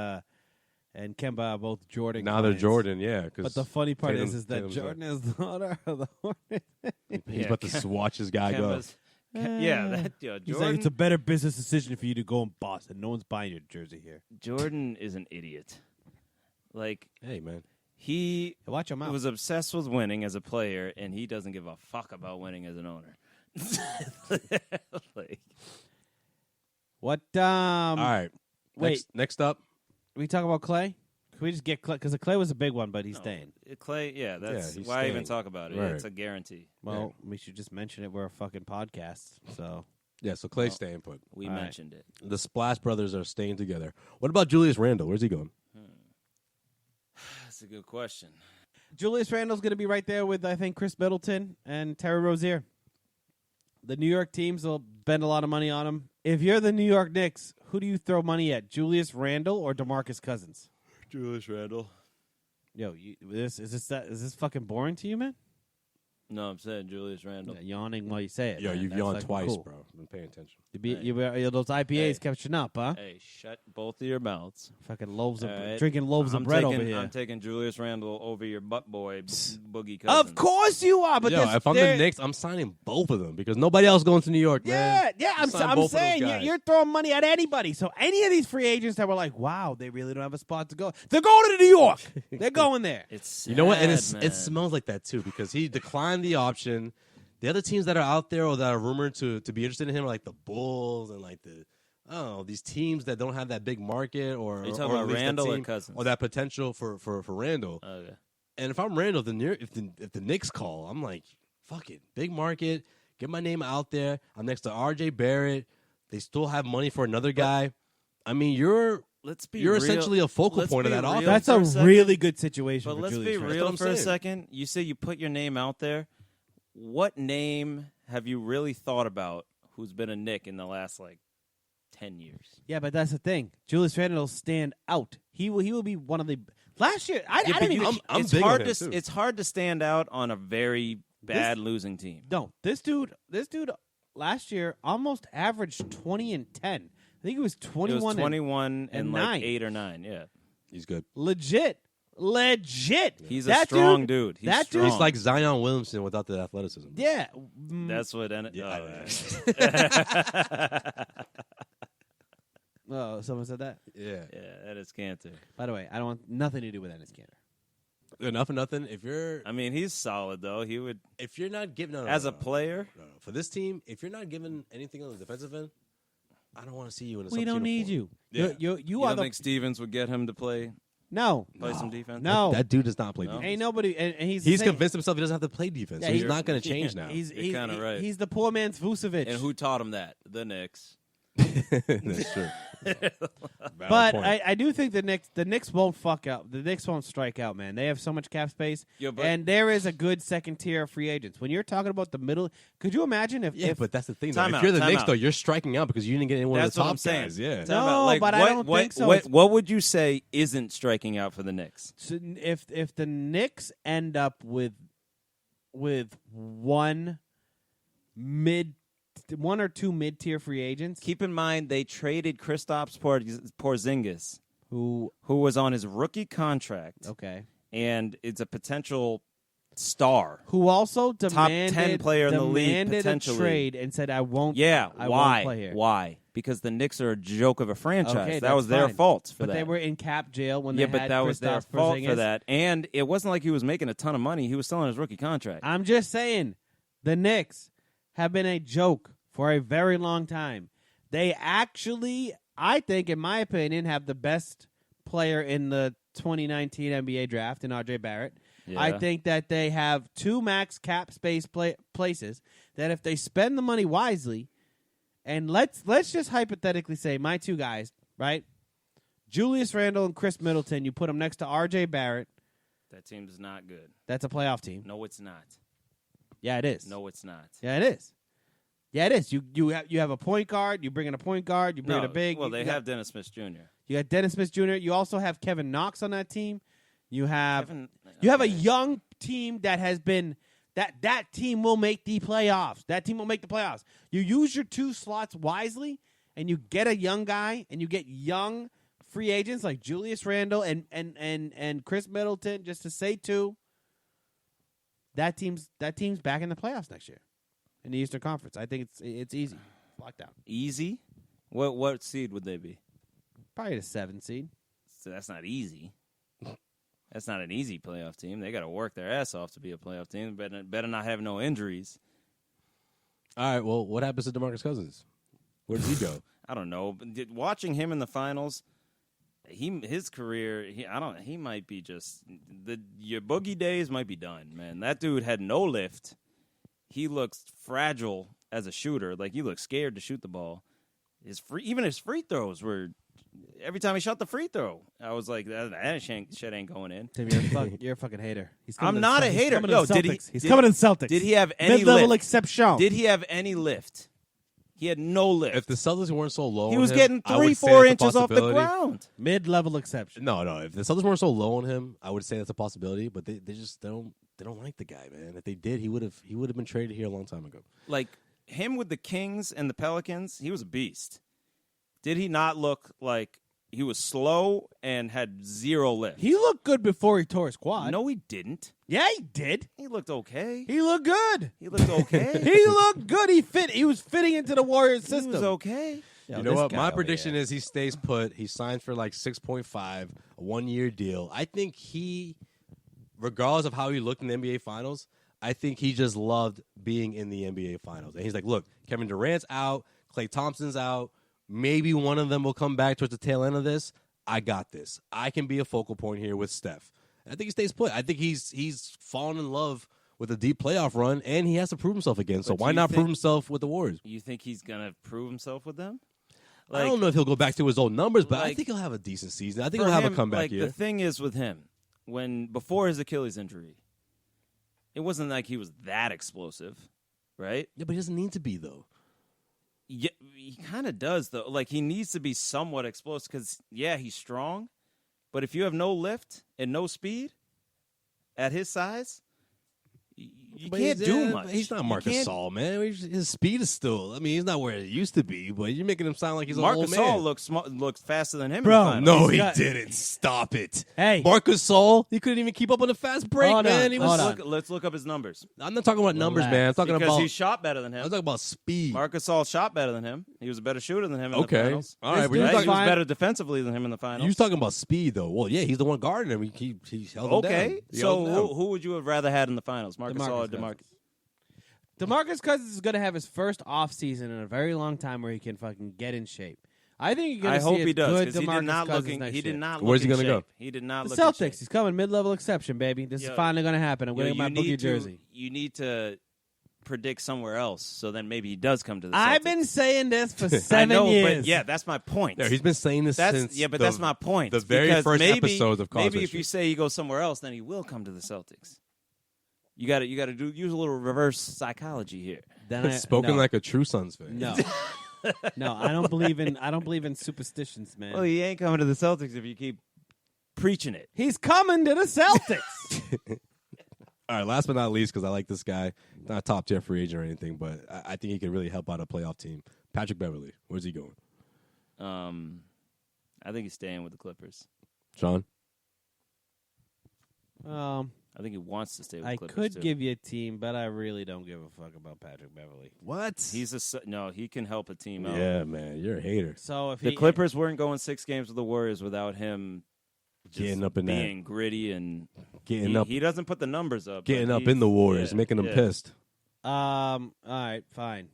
Kemba are both Jordan. Now they're clients. Jordan, yeah. But the funny part Tatum- is that Tatum's Jordan is the owner of the Hornets. He's about to watch his guy go. Kemba's- yeah, that He's Jordan. like, it's a better business decision for you to go in Boston. No one's buying your jersey here. Jordan is an idiot. Like Hey, man. he Watch him out. was obsessed with winning as a player, and he doesn't give a fuck about winning as an owner. Like, What? All right. wait. Next up. We talk about Clay? Can we just get Clay? Because Clay was a big one, but he's staying. Clay, yeah, that's he's why even staying. talk about it. Right. It's a guarantee. Well, we should just mention it. We're a fucking podcast, so Yeah, so Clay's staying put. We All right. mentioned it. The Splash Brothers are staying together. What about Julius Randle? Where's he going? That's a good question. Julius Randle's going to be right there with, I think, Chris Middleton and Terry Rozier. The New York teams will spend a lot of money on him. If you're the New York Knicks, who do you throw money at, Julius Randle or DeMarcus Cousins? Julius Randle. Yo, is this fucking boring to you, man? No, I'm saying Julius Randle. Yeah, yawning while you say it. Yo, man. you've That's yawned fucking twice, cool. bro. Been paying attention. Those IPAs Hey. kept you up, huh? Hey, shut both of your mouths. Fucking loaves of All right. drinking loaves of bread over here. I'm taking Julius Randle over your butt boy, Boogie Cousins. Of course you are, but Yo, if I'm the Knicks, I'm signing both of them because nobody else going to New York, man. Yeah, I'm Sign both of those saying guys. you're throwing money at anybody. So any of these free agents that were like, wow, they really don't have a spot to go, they're going to New York. They're going there. It's sad, You know what? And man. it smells like that, too, because he declined the option. The other teams that are out there or that are rumored to be interested in him are like the Bulls and like these teams that don't have that big market or Are you talking or about at least that Randle or team- Cousins? or that potential for Randle. Okay. And if I'm Randle, if the Knicks call, I'm like, fuck it, big market, get my name out there. I'm next to R.J. Barrett. They still have money for another guy. I mean, you're Real. essentially a focal Let's point of be that real offense. That's for a second. really good situation But for let's Julius be Randle. what real I'm for a saying. second. You say you put your name out there. What name have you really thought about who's been a Knick in the last, 10 years? Yeah, but that's the thing. Julius Randle will stand out. He will be one of the last year. I didn't even. I'm it's big on hard him, to too. it's hard to stand out on a very bad losing team. No, this dude last year almost averaged 20 and 10. I think it was 21. It was 21 and 9. 8 or 9, yeah. He's good. Legit. He's a That strong dude. He's that strong. dude- He's like Zion Williamson without the athleticism. Yeah. That's what Oh, someone said that. Yeah. Yeah, that is Cantor. By the way, I don't want nothing to do with Ennis Cantor. Enough of nothing. If you're I mean, he's solid though. He would not giving as a player. no. For this team, if you're not giving anything on the defensive end, I don't want to see you in a We don't need you. Yeah. You You are don't the think Stevens would get him to play no. some defense? No. That dude does not play No? defense. Ain't nobody. And he's He's the same- convinced himself he doesn't have to play defense, Yeah, so he's you're- not going to change now. He's You're kinda right. He's the poor man's Vucevic. And who taught him that? The Knicks. That's true. But I do think the Knicks won't fuck up. The Knicks won't strike out, man. They have so much cap space, Yeah, but- and there is a good second tier of free agents. When you're talking about the middle, could you imagine if? yeah, if but that's the thing. Though. Time If out, you're the time Knicks, out. though, you're striking out because you didn't get any one That's of the what top I'm saying. guys. Yeah. Time No, out. but I don't think so. What would you say isn't striking out for the Knicks? if the Knicks end up with one or two mid tier free agents, Keep in mind they traded Kristaps Porzingis, who who was on his rookie contract, okay, and it's a potential star. who also demanded 10 player in the league, demanded a potentially. trade and said, "I won't." Yeah, I why? Won't play here. Why? Because the Knicks are a joke of a franchise. Okay, that that's was their fine. fault for But that. they were in cap jail when yeah, they but had that was their Kristaps fault for Porzingis. that. And it wasn't like he was making a ton of money. He was still on his rookie contract. I'm just saying, the Knicks have been a joke for a very long time. They actually, I think, in my opinion, have the best player in the 2019 NBA draft in R.J. Barrett. Yeah. I think that they have 2 max cap space places that if they spend the money wisely, and let's just hypothetically say my 2 guys, right? Julius Randle and Chris Middleton, you put them next to R.J. Barrett. That team's not good. That's a playoff team. No, it's not. Yeah, it is. No, it's not. Yeah, it is. Yeah, it is. You have a point guard. You bring in a point guard. You bring in a big. Well, they have Dennis Smith Jr. You got Dennis Smith Jr. You also have Kevin Knox on that team. You have Kevin- you have a young team that has been that team will make the playoffs. That team will make the playoffs. You use your 2 slots wisely, and you get a young guy, and you get young free agents like Julius Randle and Chris Middleton, just to say 2. That team's back in the playoffs next year in the Eastern Conference. I think it's easy. Lockdown. Easy? What seed would they be? Probably the 7 seed. So that's not easy. That's not an easy playoff team. They got to work their ass off to be a playoff team. Better not have no injuries. All right. Well, what happens to DeMarcus Cousins? Where does he go? I don't know. But watching him in the finals, his career, he might be just your boogie days might be done, man. That dude had no lift. He looks fragile as a shooter. Like, he looks scared to shoot the ball. Even his free throws were. Every time he shot the free throw, I was like, that shit ain't going in. Tim, you're a fucking hater. I'm not a hater. Yo, he's coming to the Celtics. Did he have any mid-level lift? exception? Did he have any lift? He had no lift. If the Celtics weren't so low, He on was him, getting I would say 3-4 that's a inches off the possibility. ground. Mid-level exception. No. If the Celtics weren't so low on him, I would say that's a possibility. But they don't like the guy, man. If they did, he would have been traded here a long time ago. Like, him with the Kings and the Pelicans, he was a beast. Did he not look like he was slow and had zero lift? He looked good before he tore his quad. No, he didn't. Yeah, he did. He looked okay. He looked good. He looked okay. He looked good. He was fitting into the Warriors system. He was okay. Yo, You know this what? guy My over prediction here. is he stays put. He signs for like 6.5, a 1-year deal. I think he, regardless of how he looked in the NBA Finals, I think he just loved being in the NBA Finals. And he's like, look, Kevin Durant's out, Klay Thompson's out. Maybe one of them will come back towards the tail end of this. I got this. I can be a focal point here with Steph. I think he stays put. I think he's fallen in love with a deep playoff run, and he has to prove himself again. So But why you not prove think- himself with the Warriors? You think he's going to prove himself with them? I don't know if he'll go back to his old numbers, but I like, think he'll have a decent season. I think for he'll have him, a comeback like, year. The thing is with him, before his Achilles injury, it wasn't like he was that explosive, right? Yeah, but he doesn't need to be, though. Yeah, he kind of does, though. Like, he needs to be somewhat explosive because, yeah, he's strong. But if you have no lift and no speed at his size, you But can't do much. He's not You Marcus can't- Gasol, man. His speed is still. I mean, he's not where it used to be, but you're making him sound like he's an Marcus old man. Gasol looks faster than him. Bro, in the finals. No, he got- didn't. Stop it. Hey. Marcus Gasol, he couldn't even keep up on a fast break, Hold on, man. He hold was. on. Let's look up his numbers. I'm not talking about numbers, man. I'm talking Because about. he shot better than I'm him. talking about speed. Marcus Gasol shot better than him. He was a better shooter than him in Okay. the finals. All right, This but you're dude's He talking, was fine. better defensively than him in the finals. you're talking about speed, though. Well, yeah, he's the one guarding him. He held him down. Okay, He so held him down. who would you have rather had in the finals, Marcus Gasol or DeMarcus DeMarcus? DeMarcus Cousins is going to have his first off season in a very long time where he can fucking get in shape. I think you're going I to hope see a he does good because he DeMarcus did not Cousins looking. next He did year. not. Where's look he in gonna shape. go? He did not. The look in Celtics. shape. He's coming mid-level exception, baby. This is Yo, finally going to happen. I'm Yo, getting my boogie jersey. You need to predict somewhere else, so then maybe he does come to the Celtics. I've been saying this for I 7 know, years. but yeah, that's my point. Yeah, he's been saying this since. That's my point. The very Because first maybe, episodes of college maybe if history. you say he goes somewhere else, then he will come to the Celtics. You got to use a little reverse psychology here. Then Spoken no. like a true Suns fan. No. No, I don't believe in superstitions, man. Well, he ain't coming to the Celtics if you keep preaching it. He's coming to the Celtics. All right, last but not least, because I like this guy. Not a top tier free agent or anything, but I think he could really help out a playoff team. Patrick Beverly, where's he going? I think he's staying with the Clippers. Sean? I think he wants to stay with the I Clippers. could too. give you a team, but I really don't give a fuck about Patrick Beverly. What? he can help a team out. Yeah, man, you're a hater. So if The he, Clippers weren't going 6 games with the Warriors without him just Getting up in that. being gritty and Getting up he doesn't put the numbers up. Getting but up in the Warriors, yeah, making them yeah. pissed. all right, fine.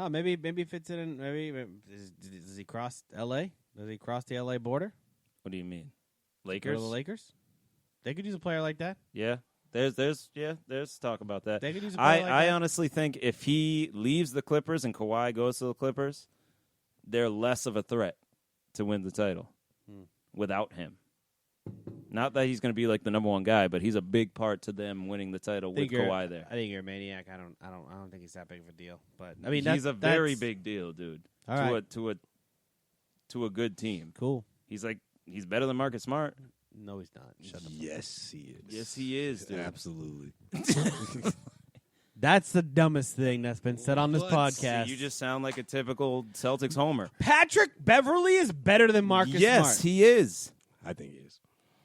Maybe fits it in. Maybe does he cross L.A.? Does he cross the L.A. border? What do you mean? Go Lakers? to the Lakers? They could use a player like that. Yeah. There's talk about that. They could use a player like I that. honestly think if he leaves the Clippers and Kawhi goes to the Clippers, they're less of a threat to win the title without him. Not that he's going to be like the number one guy, but he's a big part to them winning the title with Kawhi there. I think you're a maniac. I don't think he's that big of a deal. But I mean, he's a very that's big deal, dude. All to right. a good team. Cool. He's better than Marcus Smart. No, he's not. Shut up. Yes, he is. Yes, he is, dude. Absolutely. That's the dumbest thing that's been said on this podcast. See, you just sound like a typical Celtics homer. Patrick Beverly is better than Marcus Smart. Yes, he is. I think he is.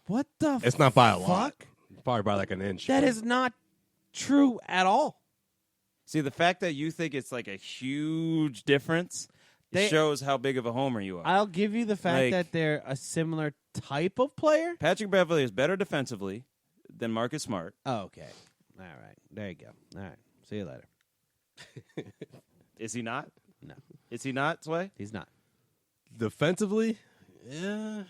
What the It's not by a lot. fuck? Probably by like an inch. That is not true at all. See, the fact that you think it's like a huge difference shows how big of a homer you are. I'll give you the fact that they're a similar type of player. Patrick Beverly is better defensively than Marcus Smart. Oh, okay. All right. There you go. All right. See you later. Is he not? No, Is he not, Sway? he's not. Defensively, yeah,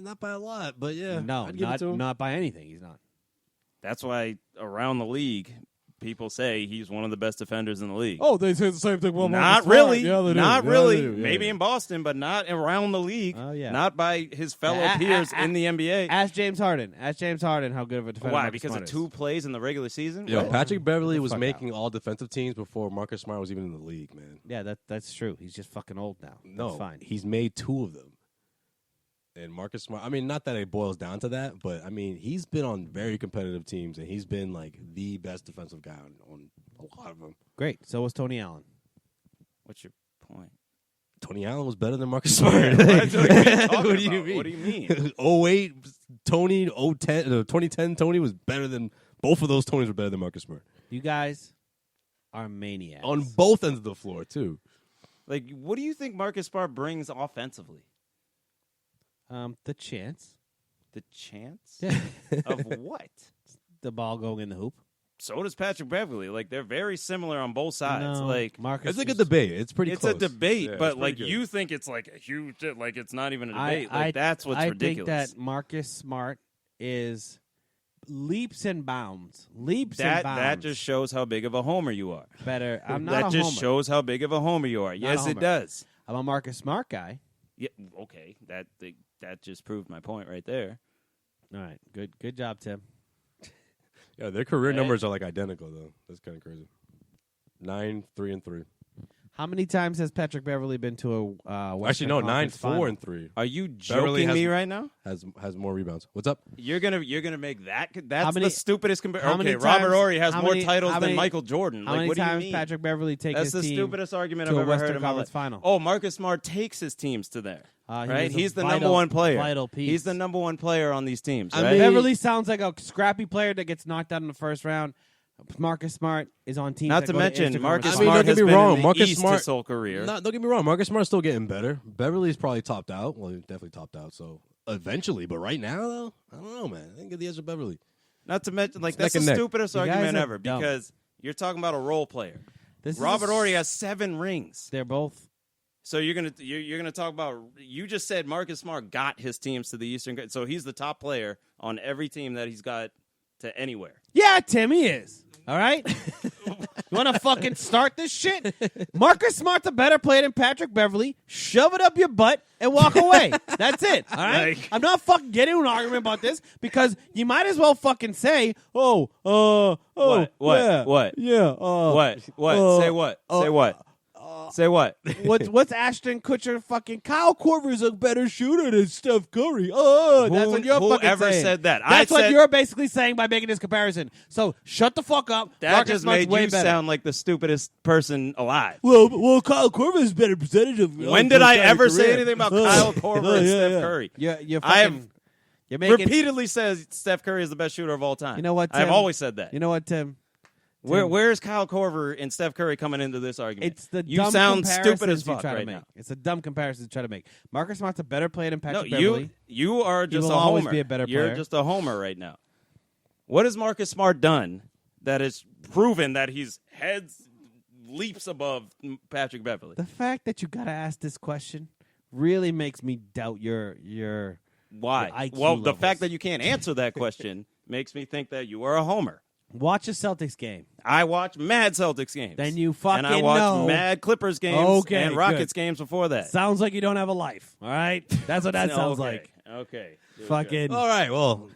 not by a lot, but yeah. No, I'd give it to him. not by anything. He's not. That's why around the league, people say he's one of the best defenders in the league. Oh, they say the same thing. Not really. Yeah, they do. Not Yeah, really. they do. Yeah, Maybe yeah. in Boston, but not around the league. Oh, yeah. Not by his fellow Yeah, peers in the NBA. Ask James Harden. Ask James Harden how good of a defender. Why? Marcus Because Smart of is. 2 plays in the regular season? Yo, What? Patrick Beverly was fuck making all defensive teams before Marcus Smart was even in the league, man. Yeah, that's true. He's just fucking old now. No, That's fine. he's made 2 of them. And Marcus Smart, I mean, not that it boils down to that, but I mean, he's been on very competitive teams, and he's been like the best defensive guy on a lot of them. Great. So was Tony Allen. What's your point? Tony Allen was better than Marcus Smart. What What do you mean? What do you mean? 08 Tony, 010, 2010 Tony was better than both of those Tonys were better than Marcus Smart You guys are maniacs. on both ends of the floor too. Like, what do you think Marcus Smart brings offensively? The chance. The chance Yeah. of what? The ball going in the hoop. So does Patrick Beverly. Like, they're very similar on both sides. No, Like, Marcus It's like a was- debate. It's pretty it's close. a debate, Yeah, but it's pretty like good. you think it's like a huge, like it's not even a I- debate. Like that's what's I ridiculous. think that Marcus Smart is leaps and bounds. Leaps and that bounds. just shows how big of a homer you are. better. I'm not That a just homer. shows how big of a homer you are. Not a Yes, it homer. does. I'm a Marcus Smart guy. Yeah, okay. That just proved my point right there. All right. Good job, Tim. Yeah, their career Hey. numbers are like identical though. That's kind of crazy. 9, 3, and 3. How many times has Patrick Beverly been to a Western Actually, no, 9, Conference 4, final? and 3. Are you Beverly joking has- me right now? Has more rebounds. What's up? You're gonna make that. That's How many- the stupidest comparison. how many Okay, Robert times- Horry has how more many- titles how than many- Michael Jordan. How Like, many what do you times mean? Patrick Beverly take That's his the team stupidest argument to I've a ever Western heard in my life. Conference final? Oh, Marcus Smart takes his teams to there. He Right? was a He's the vital- number one player. Vital piece. He's the number one player on these teams. I Right? mean- Beverly sounds like a scrappy player that gets knocked out in the first round. Marcus Smart is on teams. Not that to go mention, Eastern Marcus Conference I mean, Smart don't get has me been wrong, in the Marcus East Smart- his whole career. No, don't get me wrong. Marcus Smart's still getting better. Beverly's probably topped out. Well, he's definitely topped out. So eventually, but right now, though, I don't know, man. I think the edge of Beverly. Not to mention, like It's that's neck the and neck. stupidest You guys argument are ever dumb. because you're talking about a role player. This is Robert a- Horry has 7 rings. They're both. So you're gonna talk about. You just said Marcus Smart got his teams to the Eastern. So he's the top player on every team that he's got to anywhere. Yeah, Tim, he is. All right? You want to fucking start this shit? Marcus Smart's a better player than Patrick Beverly. Shove it up your butt and walk away. That's it. All right? Like- I'm not fucking getting into an argument about this because you might as well fucking say, What? yeah, What? yeah, What? Say what? Say what? Say what? what's Ashton Kutcher fucking Kyle Korver is a better shooter than Steph Curry. Oh, that's what you're fucking Whoever saying. said that? That's I what said- you're basically saying by making this comparison. So shut the fuck up. That Marcus just Smart's made way you better. sound like the stupidest person alive. Well, Kyle Korver is better percentage of. When did I ever say anything about Kyle Korver and Steph Curry? You're I have fucking, you're making. repeatedly says Steph Curry is the best shooter of all time. You know what, I've Tim? always said that. You know what, Tim? Where's Kyle Korver and Steph Curry coming into this argument? It's the you dumb sound stupid comparisons as fuck you try right to make. now. It's a dumb comparison to try to make. Marcus Smart's a better player than No, Patrick Beverly. you are just will a always homer. be a better You're player. just a homer right now. What has Marcus Smart done that has proven that he's leaps above Patrick Beverly? The fact that you gotta ask this question really makes me doubt your Why? Your IQ Well, the levels. fact that you can't answer that question makes me think that you are a homer. Watch a Celtics game. I watch mad Celtics games. Then you fucking And I watch know. mad Clippers games Okay, and Rockets good. games before that. Sounds like you don't have a life. All right, that's what that sounds Okay, like. Okay. Here we Fucking. All right, well,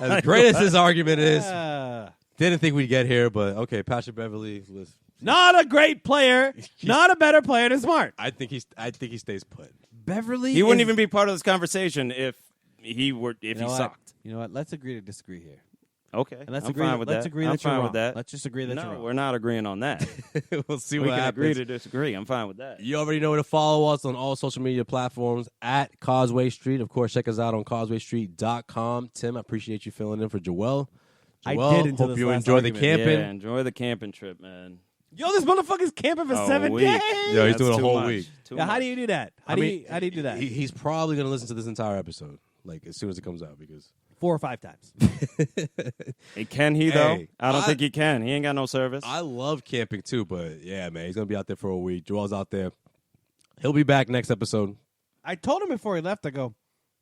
as great as his argument is, didn't think we'd get here, but okay, Patrick Beverly was. Not a great player. Not a better player than Smart. I think he stays put. Beverly. He wouldn't is- even be part of this conversation if he You know what? sucked. You know what? Let's agree to disagree here. Okay. And let's I'm agree. fine with let's that. agree I'm that you're fine wrong. with that. Let's just agree that you're No, wrong. we're not agreeing on that. We'll see We what can happens. agree to disagree. I'm fine with that. You already know where to follow us on all social media platforms at Causeway Street. Of course, check us out on causewaystreet.com. Tim, I appreciate you filling in for Joel. I Joel, did until hope this you last enjoy the argument. camping. Yeah, enjoy the camping trip, man. Yo, this motherfucker's camping for A 7 week. days. Yo, he's That's doing a too whole much. week. Too Yeah, how much. do you do that? How do you do that? He's probably going to listen to this entire episode, like as soon as it comes out, because 4 or 5 times. Hey, can he, though? Hey, I don't I- think he can. He ain't got no service. I love camping too. But yeah, man, he's going to be out there for a week. Joel's out there. He'll be back next episode. I told him before he left, I go,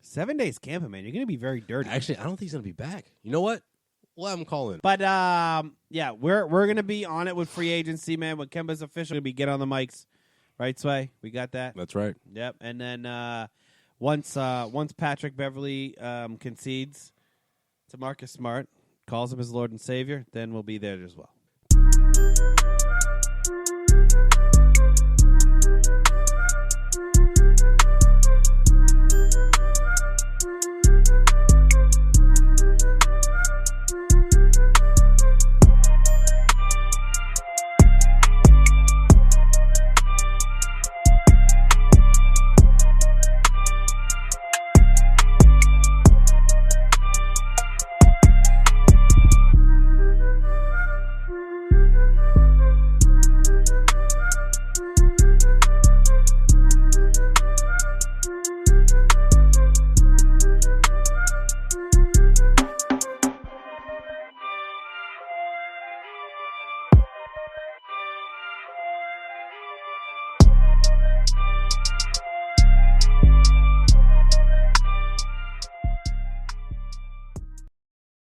7 days camping, man. You're going to be very dirty. Actually, I don't think he's going to be back. You know what? We'll have him call in. But yeah, we're going to be on it with free agency, man. When Kemba's official, we get on the mics. Right, Sway? We got that? That's right. Yep. And then once Patrick Beverly concedes to Marcus Smart, calls him his Lord and Savior, then we'll be there as well.